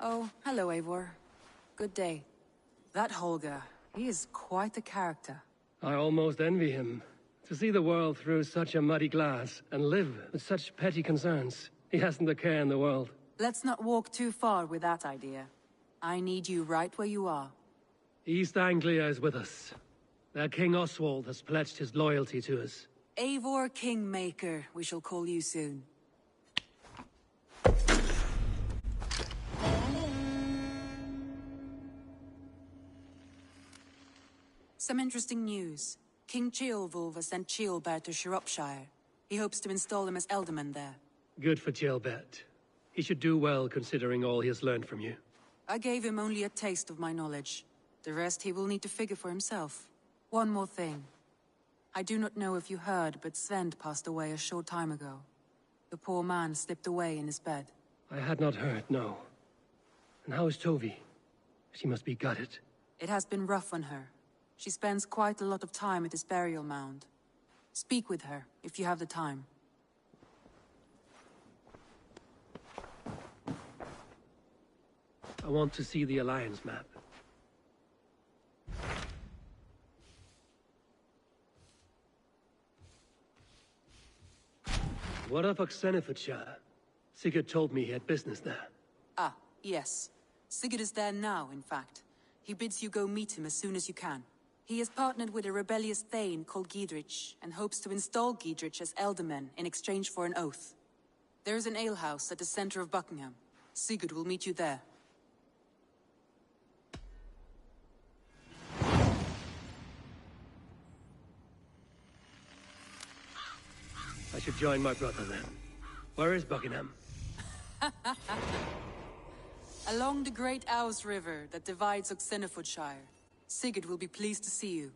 Oh, hello, Eivor. Good day. That Holger, he is quite the character. I almost envy him. To see the world through such a muddy glass, and live with such petty concerns. He hasn't a care in the world. Let's not walk too far with that idea. I need you right where you are. East Anglia is with us. Their King Oswald has pledged his loyalty to us. Eivor Kingmaker, we shall call you soon. Some interesting news. King Ceolwulf has sent Ceolbert to Shropshire. He hopes to install him as Ealdorman there. Good for Ceolbert. He should do well considering all he has learned from you. I gave him only a taste of my knowledge. The rest he will need to figure for himself. One more thing. I do not know if you heard, but Sven passed away a short time ago. The poor man slipped away in his bed. I had not heard, no. And how is Tovi? She must be gutted. It has been rough on her. She spends quite a lot of time at his burial mound. Speak with her, if you have the time. I want to see the Alliance map. What of Oxenfordshire? Sigurd told me he had business there. Ah, yes. Sigurd is there now, in fact. He bids you go meet him as soon as you can. He has partnered with a rebellious Thane called Giedrich, and hopes to install Giedrich as Ealdorman in exchange for an oath. There is an alehouse at the center of Buckingham. Sigurd will meet you there. I should join my brother then. Where is Buckingham? Along the great Ouse River that divides Oxenfordshire. Sigurd will be pleased to see you.